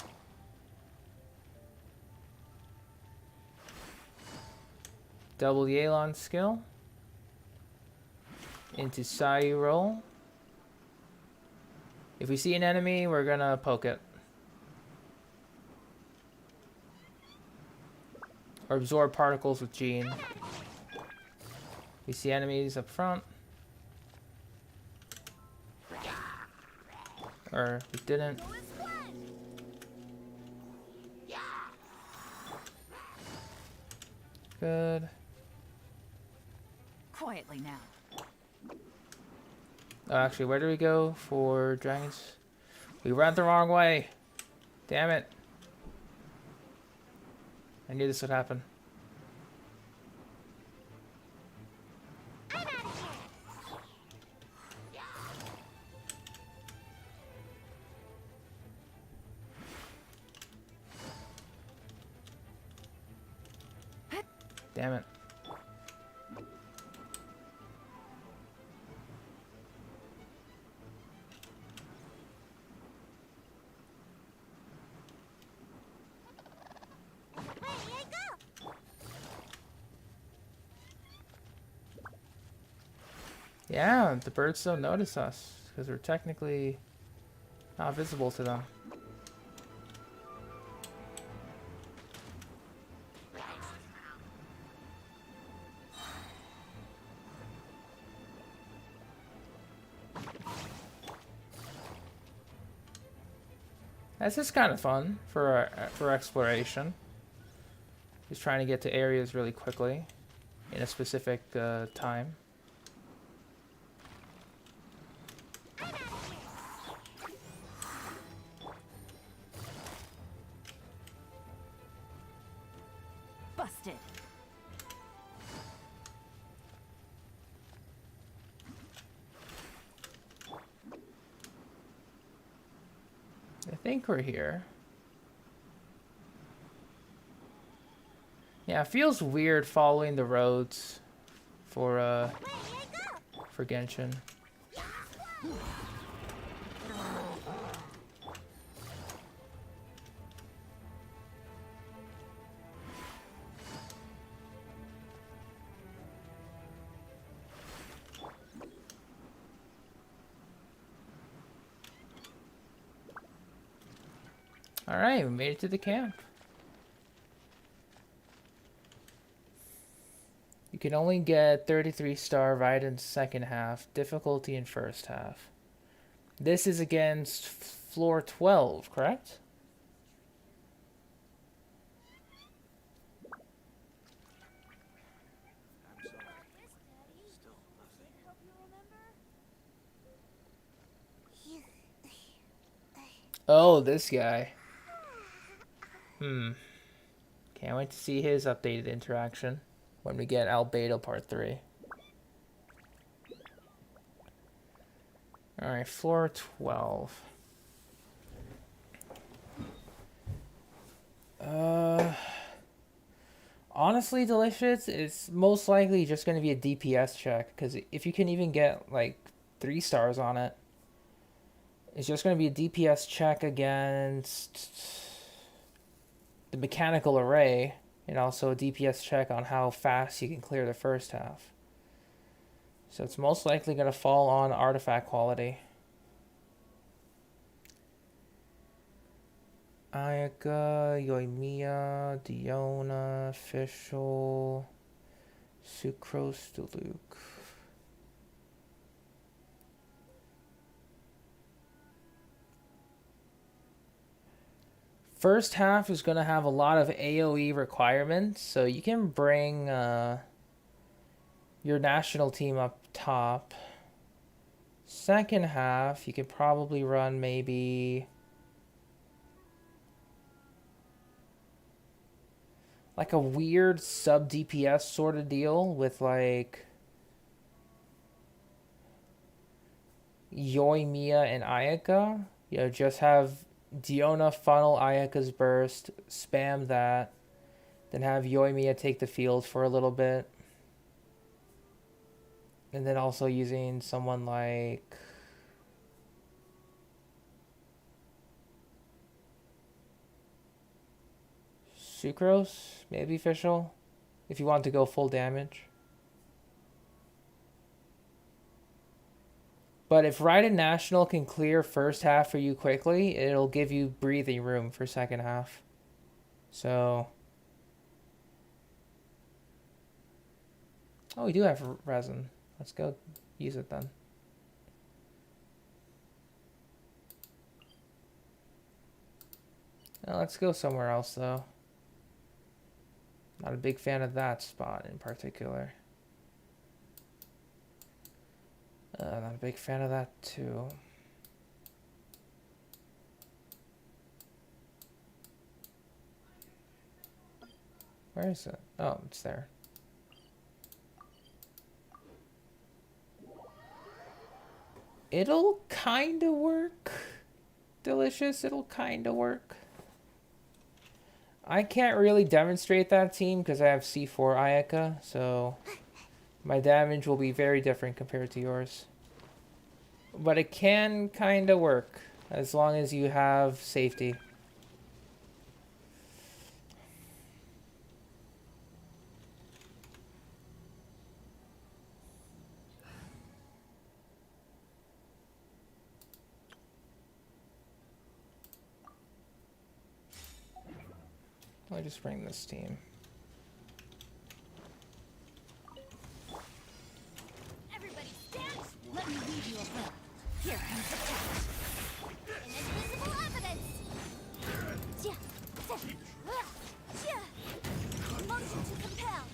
double Yelan skill. Into Sayu roll. If we see an enemy, we're gonna poke it. Or absorb particles with Gene. We see enemies up front. Or we didn't. Good. Quietly now. Oh, actually, where do we go for dragons? We went the wrong way. Damn it. I knew this would happen. Damn it. Yeah, the birds don't notice us because we're technically not visible to them. That's just kind of fun for exploration. Just trying to get to areas really quickly in a specific time. Busted. I think we're here. Yeah, it feels weird following the roads for Genshin. All right, we made it to the camp. You can only get 33-star right in second half, difficulty in first half. This is against floor 12, correct? Oh, this guy. Can't wait to see his updated interaction when we get Albedo Part 3. Alright, floor 12. Honestly, Delicious, it's most likely just going to be a DPS check, because if you can even get, like, 3 stars on it, it's just going to be a DPS check against the mechanical array, and also a DPS check on how fast you can clear the first half. So it's most likely going to fall on artifact quality. Ayaka, Yoimiya, Diona, Official, Sucrose, Diluc. First half is going to have a lot of AoE requirements, so you can bring your national team up top. Second half, you could probably run maybe like a weird sub DPS sort of deal with like Yoimiya and Ayaka. You know, just have Diona funnel Ayaka's burst, spam that, then have Yoimiya take the field for a little bit. And then also using someone like Sucrose, maybe Official. if you want to go full damage. But if Raiden National can clear first half for you quickly, it'll give you breathing room for second half. So... Oh, we do have resin. Let's go use it then. Now let's go somewhere else though. Not a big fan of that spot in particular. Not a big fan of that too. Where is it? Oh, it's there. It'll kinda work. Delicious, it'll kinda work. I can't really demonstrate that team because I have C4 Ayaka, so my damage will be very different compared to yours. But it can kinda work as long as you have safety. Let me just bring this team. Everybody stand! Let me lead you around. Here comes the test. Invisible evidence! Motion to compel.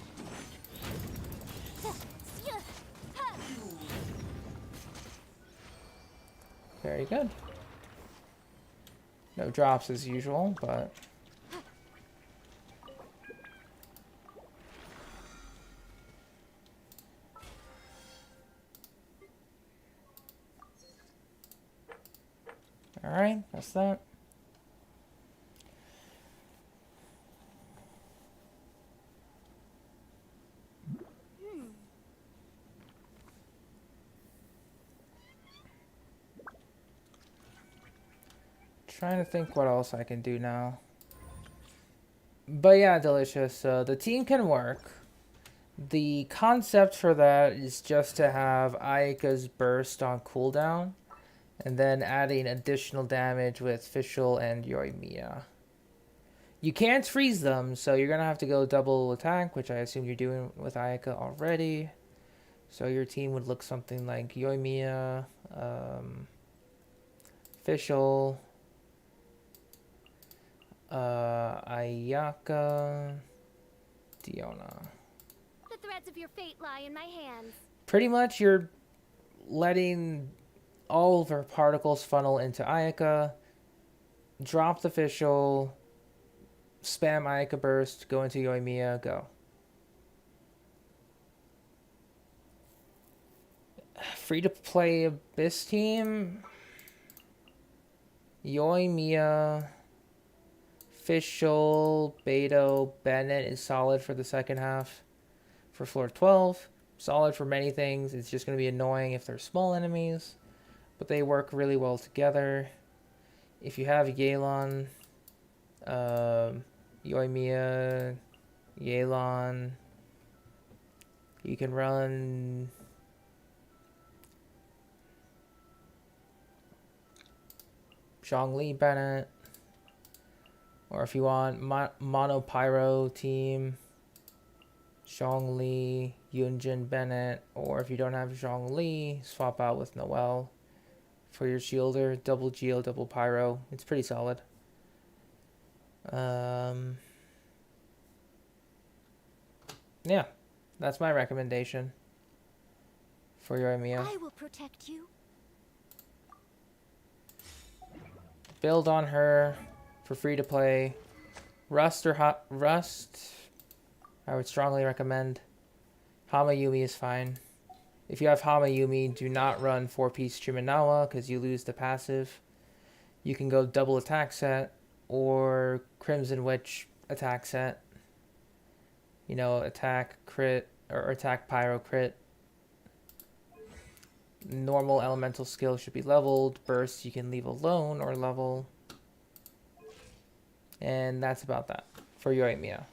Very good. No drops as usual, but... Alright, that's that. Trying to think what else I can do now. But yeah, Delicious. The team can work. The concept for that is just to have Ayaka's burst on cooldown. And then adding additional damage with Fischl and Yoimiya. You can't freeze them, so you're going to have to go double attack, which I assume you're doing with Ayaka already. So your team would look something like Yoimiya, Fischl, Ayaka, Diona. The threads of your fate lie in my hands. Pretty much you're letting all of her particles funnel into Ayaka, drop the Fischl, spam Ayaka burst, go into Yoimiya, go. Free to play Abyss team. Yoimiya, Fischl, Beto, Bennett is solid for the second half. For floor 12, solid for many things. It's just going to be annoying if they're small enemies, but they work really well together. If you have Yelan, Yoimiya, Yelan, you can run Zhongli Bennett, or if you want Mono Pyro team, Zhongli, Yunjin Bennett, or if you don't have Zhongli, swap out with Noelle for your shielder, double Geo, double Pyro. It's pretty solid. Yeah, that's my recommendation for your Yoimiya. I will protect you. Build on her for free to play. Rust or Rust, I would strongly recommend. Hamayumi is fine. If you have Hamayumi, do not run 4-piece Chiminawa because you lose the passive. You can go double attack set or Crimson Witch attack set. You know, attack crit or attack pyro crit. Normal elemental skill should be leveled. Burst you can leave alone or level. And that's about that for Yoimiya.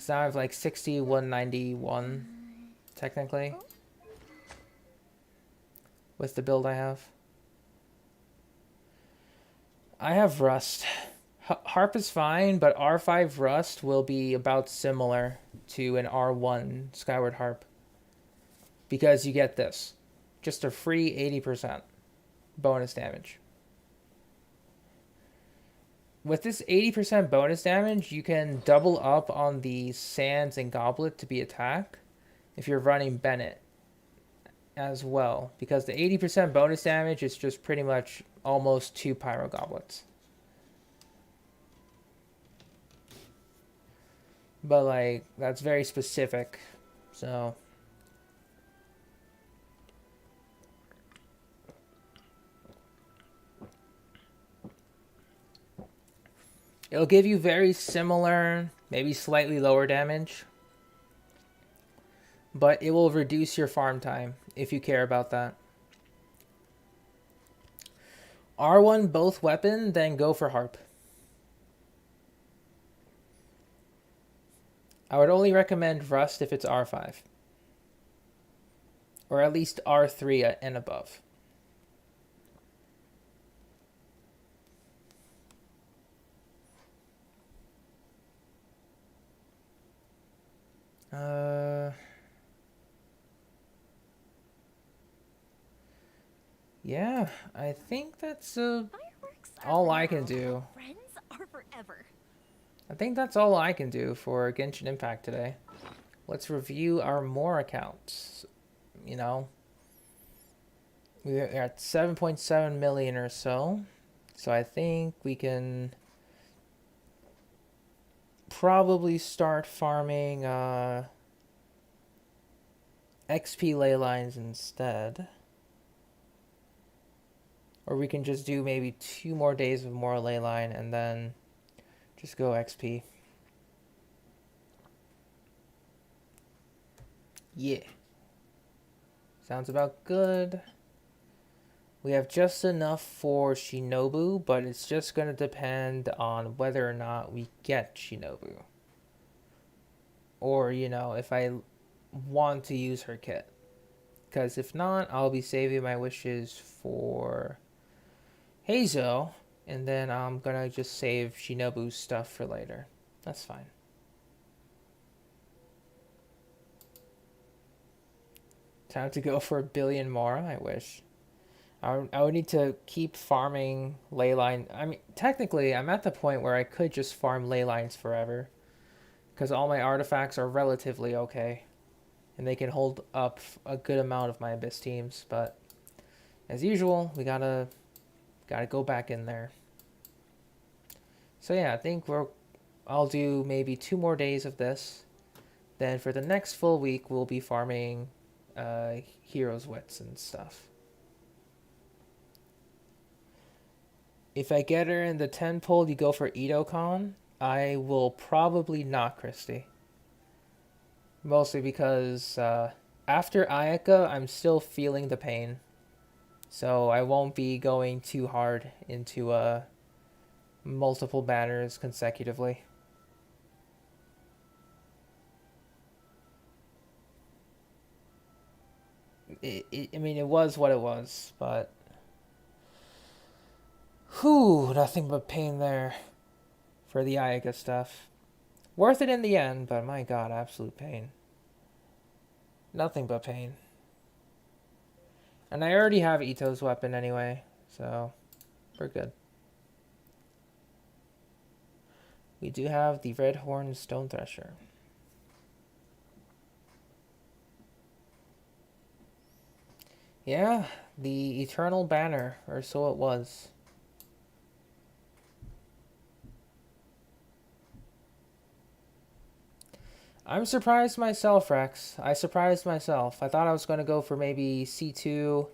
Because now I have like 6191, technically, with the build I have. I have Rust. Harp is fine, but R5 Rust will be about similar to an R1 Skyward Harp. Because you get this. Just a free 80% bonus damage. With this 80% bonus damage, you can double up on the Sands and Goblet to be attack if you're running Bennett as well. Because the 80% bonus damage is just pretty much almost 2 Pyro Goblets. But like, that's very specific, so... It'll give you very similar, maybe slightly lower damage. But it will reduce your farm time, if you care about that. R1 both weapon, then go for Harp. I would only recommend Rust if it's R5. Or at least R3 and above. Yeah, I think that's Fireworks are all for I can now. do. Friends are forever. I think that's all I can do for Genshin Impact today. Let's review our more accounts. You know, we're at 7.7 million or so. So I think we can probably start farming XP ley lines instead. Or we can just do maybe 2 more days of more ley line and then just go XP. Yeah. Sounds about good. We have just enough for Shinobu, but it's just going to depend on whether or not we get Shinobu. Or, you know, if I want to use her kit. Because if not, I'll be saving my wishes for Hazo, and then I'm gonna just save Shinobu's stuff for later. That's fine. Time to go for 1 billion more, I wish. I would need to keep farming ley line. I mean, technically, I'm at the point where I could just farm ley lines forever. Because all my artifacts are relatively okay. And they can hold up a good amount of my Abyss teams, but as usual, we gotta go back in there. So yeah, I think I'll do maybe 2 more days of this. Then for the next full week, we'll be farming Heroes Wits and stuff. If I get her in the 10 pull, you go for Itocon. I will probably not Christy. Mostly because after Ayaka, I'm still feeling the pain. So I won't be going too hard into multiple banners consecutively. I mean, it was what it was, but... Whew, nothing but pain there for the Ayaka stuff. Worth it in the end, but my god, absolute pain. Nothing but pain. And I already have Ito's weapon anyway, so we're good. We do have the Red Horn Stone Thresher. Yeah, the Eternal Banner, or so it was. I'm surprised myself, Rex. I surprised myself. I thought I was going to go for maybe C2.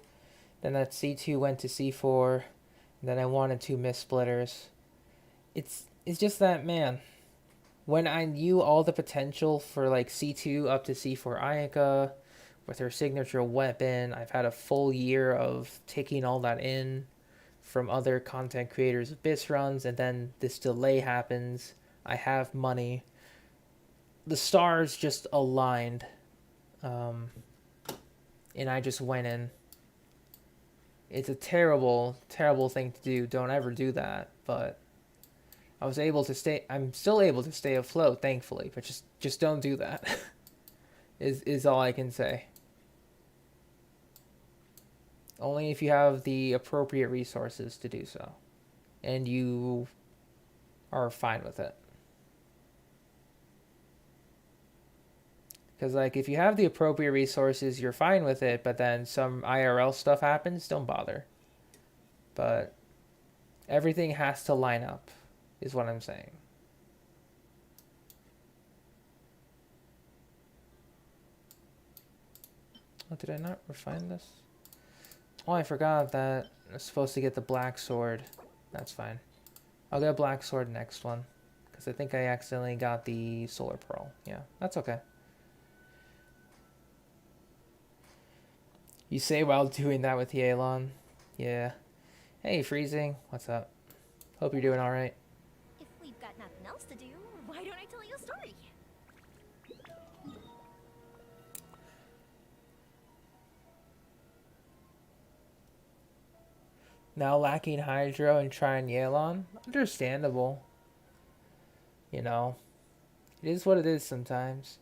Then that C2 went to C4. And then I wanted 2 Mist Splitters. It's just that, man. When I knew all the potential for like C2 up to C4 Ayaka, with her signature weapon, I've had a full year of taking all that in from other content creators' Abyss runs, and then this delay happens. I have money. the stars just aligned, and I just went in. It's a terrible, terrible thing to do. Don't ever do that. But I was able to stay. I'm still able to stay afloat, thankfully. But just don't do that. is all I can say. Only if you have the appropriate resources to do so, and you are fine with it. Because, like, if you have the appropriate resources, you're fine with it, but then some IRL stuff happens, don't bother. But everything has to line up, is what I'm saying. Oh, did I not refine this? Oh, I forgot that I was supposed to get the black sword. That's fine. I'll get a black sword next one. Because I think I accidentally got the solar pearl. Yeah, that's okay. You say while doing that with Yelan. Yeah. Hey, Freezing. What's up? Hope you're doing alright. If we've got nothing else to do, why don't I tell you a story? Now lacking Hydro and trying Yelan? Understandable. You know. It is what it is sometimes.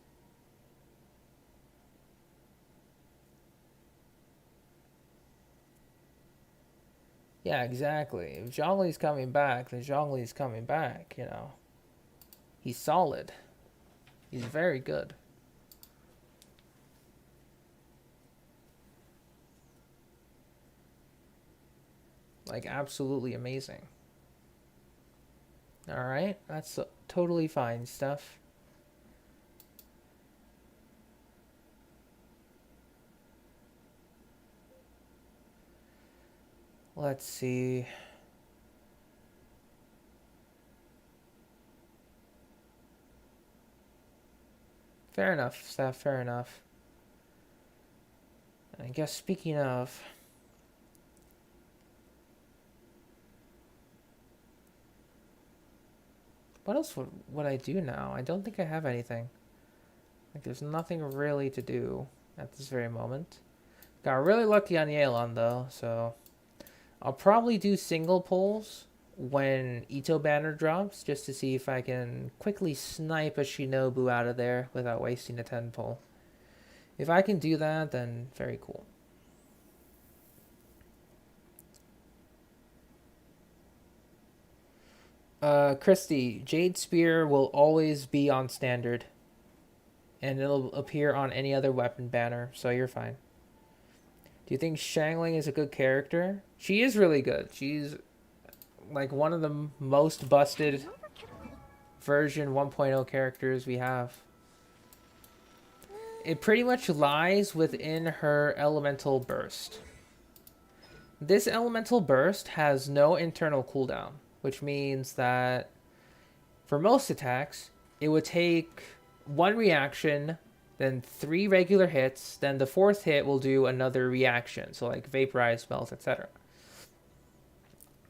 Yeah, exactly. If Zhongli's coming back, then Zhongli's coming back, you know. He's solid. He's very good. Like, absolutely amazing. Alright, that's totally fine stuff. Let's see. Fair enough, Steph, fair enough. I guess speaking of... What else would I do now? I don't think I have anything. Like, there's nothing really to do at this very moment. Got really lucky on Yelan, though, so... I'll probably do single pulls when Ito banner drops, just to see if I can quickly snipe a Shinobu out of there without wasting a 10 pull. If I can do that, then very cool. Christy, Jade Spear will always be on standard. And it'll appear on any other weapon banner, so you're fine. Do you think Xiangling is a good character? She is really good. She's like one of the most busted version 1.0 characters we have. It pretty much lies within her elemental burst. This elemental burst has no internal cooldown, which means that for most attacks, it would take one reaction, then 3 regular hits, then the 4th hit will do another reaction, so like vaporize, melt, etc.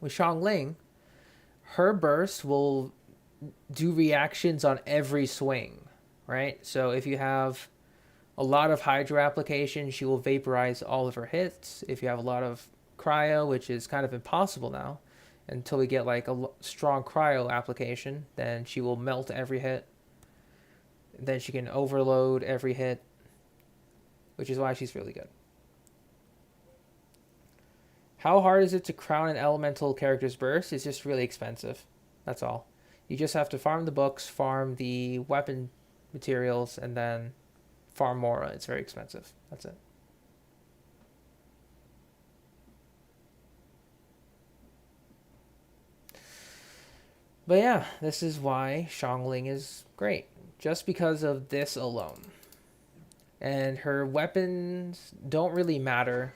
With Xiangling, her burst will do reactions on every swing, right? So if you have a lot of Hydro application, she will vaporize all of her hits. If you have a lot of Cryo, which is kind of impossible now, until we get like a strong Cryo application, then she will melt every hit. Then she can overload every hit, which is why she's really good. How hard is it to crown an elemental character's burst? It's just really expensive. That's all. You just have to farm the books, farm the weapon materials, and then farm Mora. It's very expensive. That's it. But yeah, this is why Xiangling is great. Just because of this alone. And her weapons don't really matter.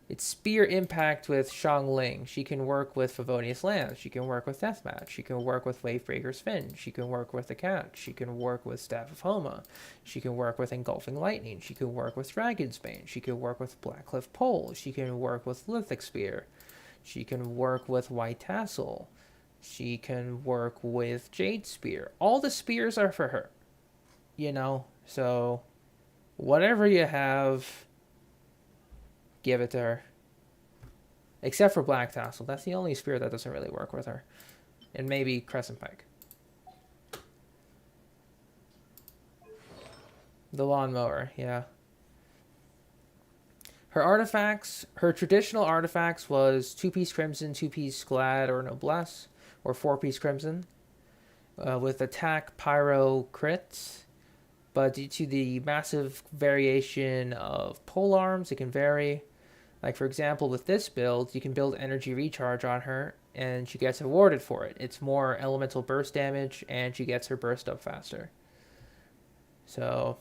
It's spear impact with Xiangling. She can work with Favonius Lance. She can work with Deathmatch. She can work with Wavebreaker's Fin. She can work with the Cat. She can work with Staff of Homa. She can work with Engulfing Lightning. She can work with Dragon's Bane. She can work with Blackcliff Pole. She can work with Lithic Spear. She can work with White Tassel. She can work with Jade Spear. All the spears are for her. you know, so whatever you have, give it to her. Except for Black Tassel. That's the only spear that doesn't really work with her. And maybe Crescent Pike. The lawnmower, yeah. Her artifacts, her traditional artifacts was 2-piece Crimson, 2-piece Glad or Noblesse, or 4-piece Crimson, with attack, pyro, crits. But due to the massive variation of pole arms, it can vary. Like, for example, with this build, you can build energy recharge on her, and she gets awarded for it. It's more elemental burst damage, and she gets her burst up faster. So,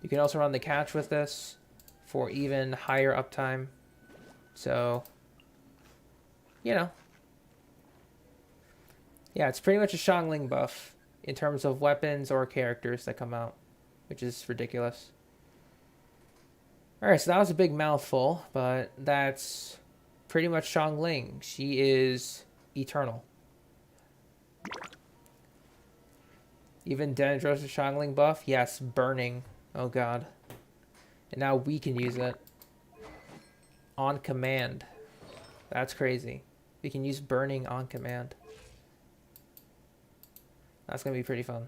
you can also run the catch with this for even higher uptime. So, you know. Yeah, it's pretty much a Xiangling buff in terms of weapons or characters that come out, which is ridiculous. Alright, so that was a big mouthful, but that's pretty much Xiangling. She is eternal. Even Denadros' Xiangling buff? Yes, burning. Oh god. And now we can use it. On command. That's crazy. We can use burning on command. That's going to be pretty fun.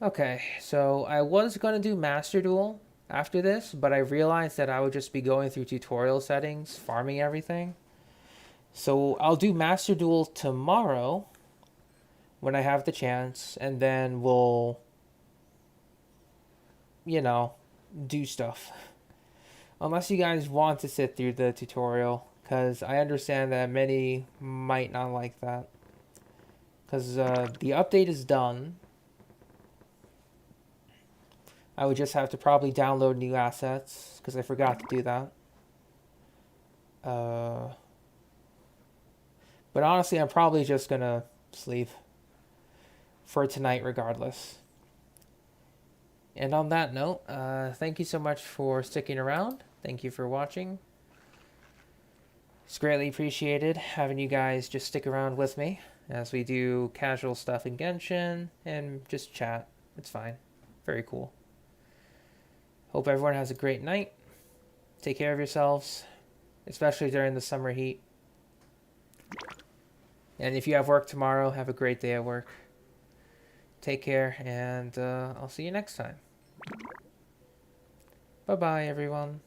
Okay, so I was going to do Master Duel after this, but I realized that I would just be going through tutorial settings, farming everything. So I'll do Master Duel tomorrow when I have the chance, and then we'll, you know, do stuff. Unless you guys want to sit through the tutorial, because I understand that many might not like that. Because the update is done. I would just have to probably download new assets, because I forgot to do that. But honestly, I'm probably just going to sleep for tonight regardless. And on that note, thank you so much for sticking around. Thank you for watching. It's greatly appreciated having you guys just stick around with me as we do casual stuff in Genshin and just chat. It's fine. Very cool. Hope everyone has a great night. Take care of yourselves, especially during the summer heat. And if you have work tomorrow, have a great day at work. Take care, and I'll see you next time. Bye-bye, everyone.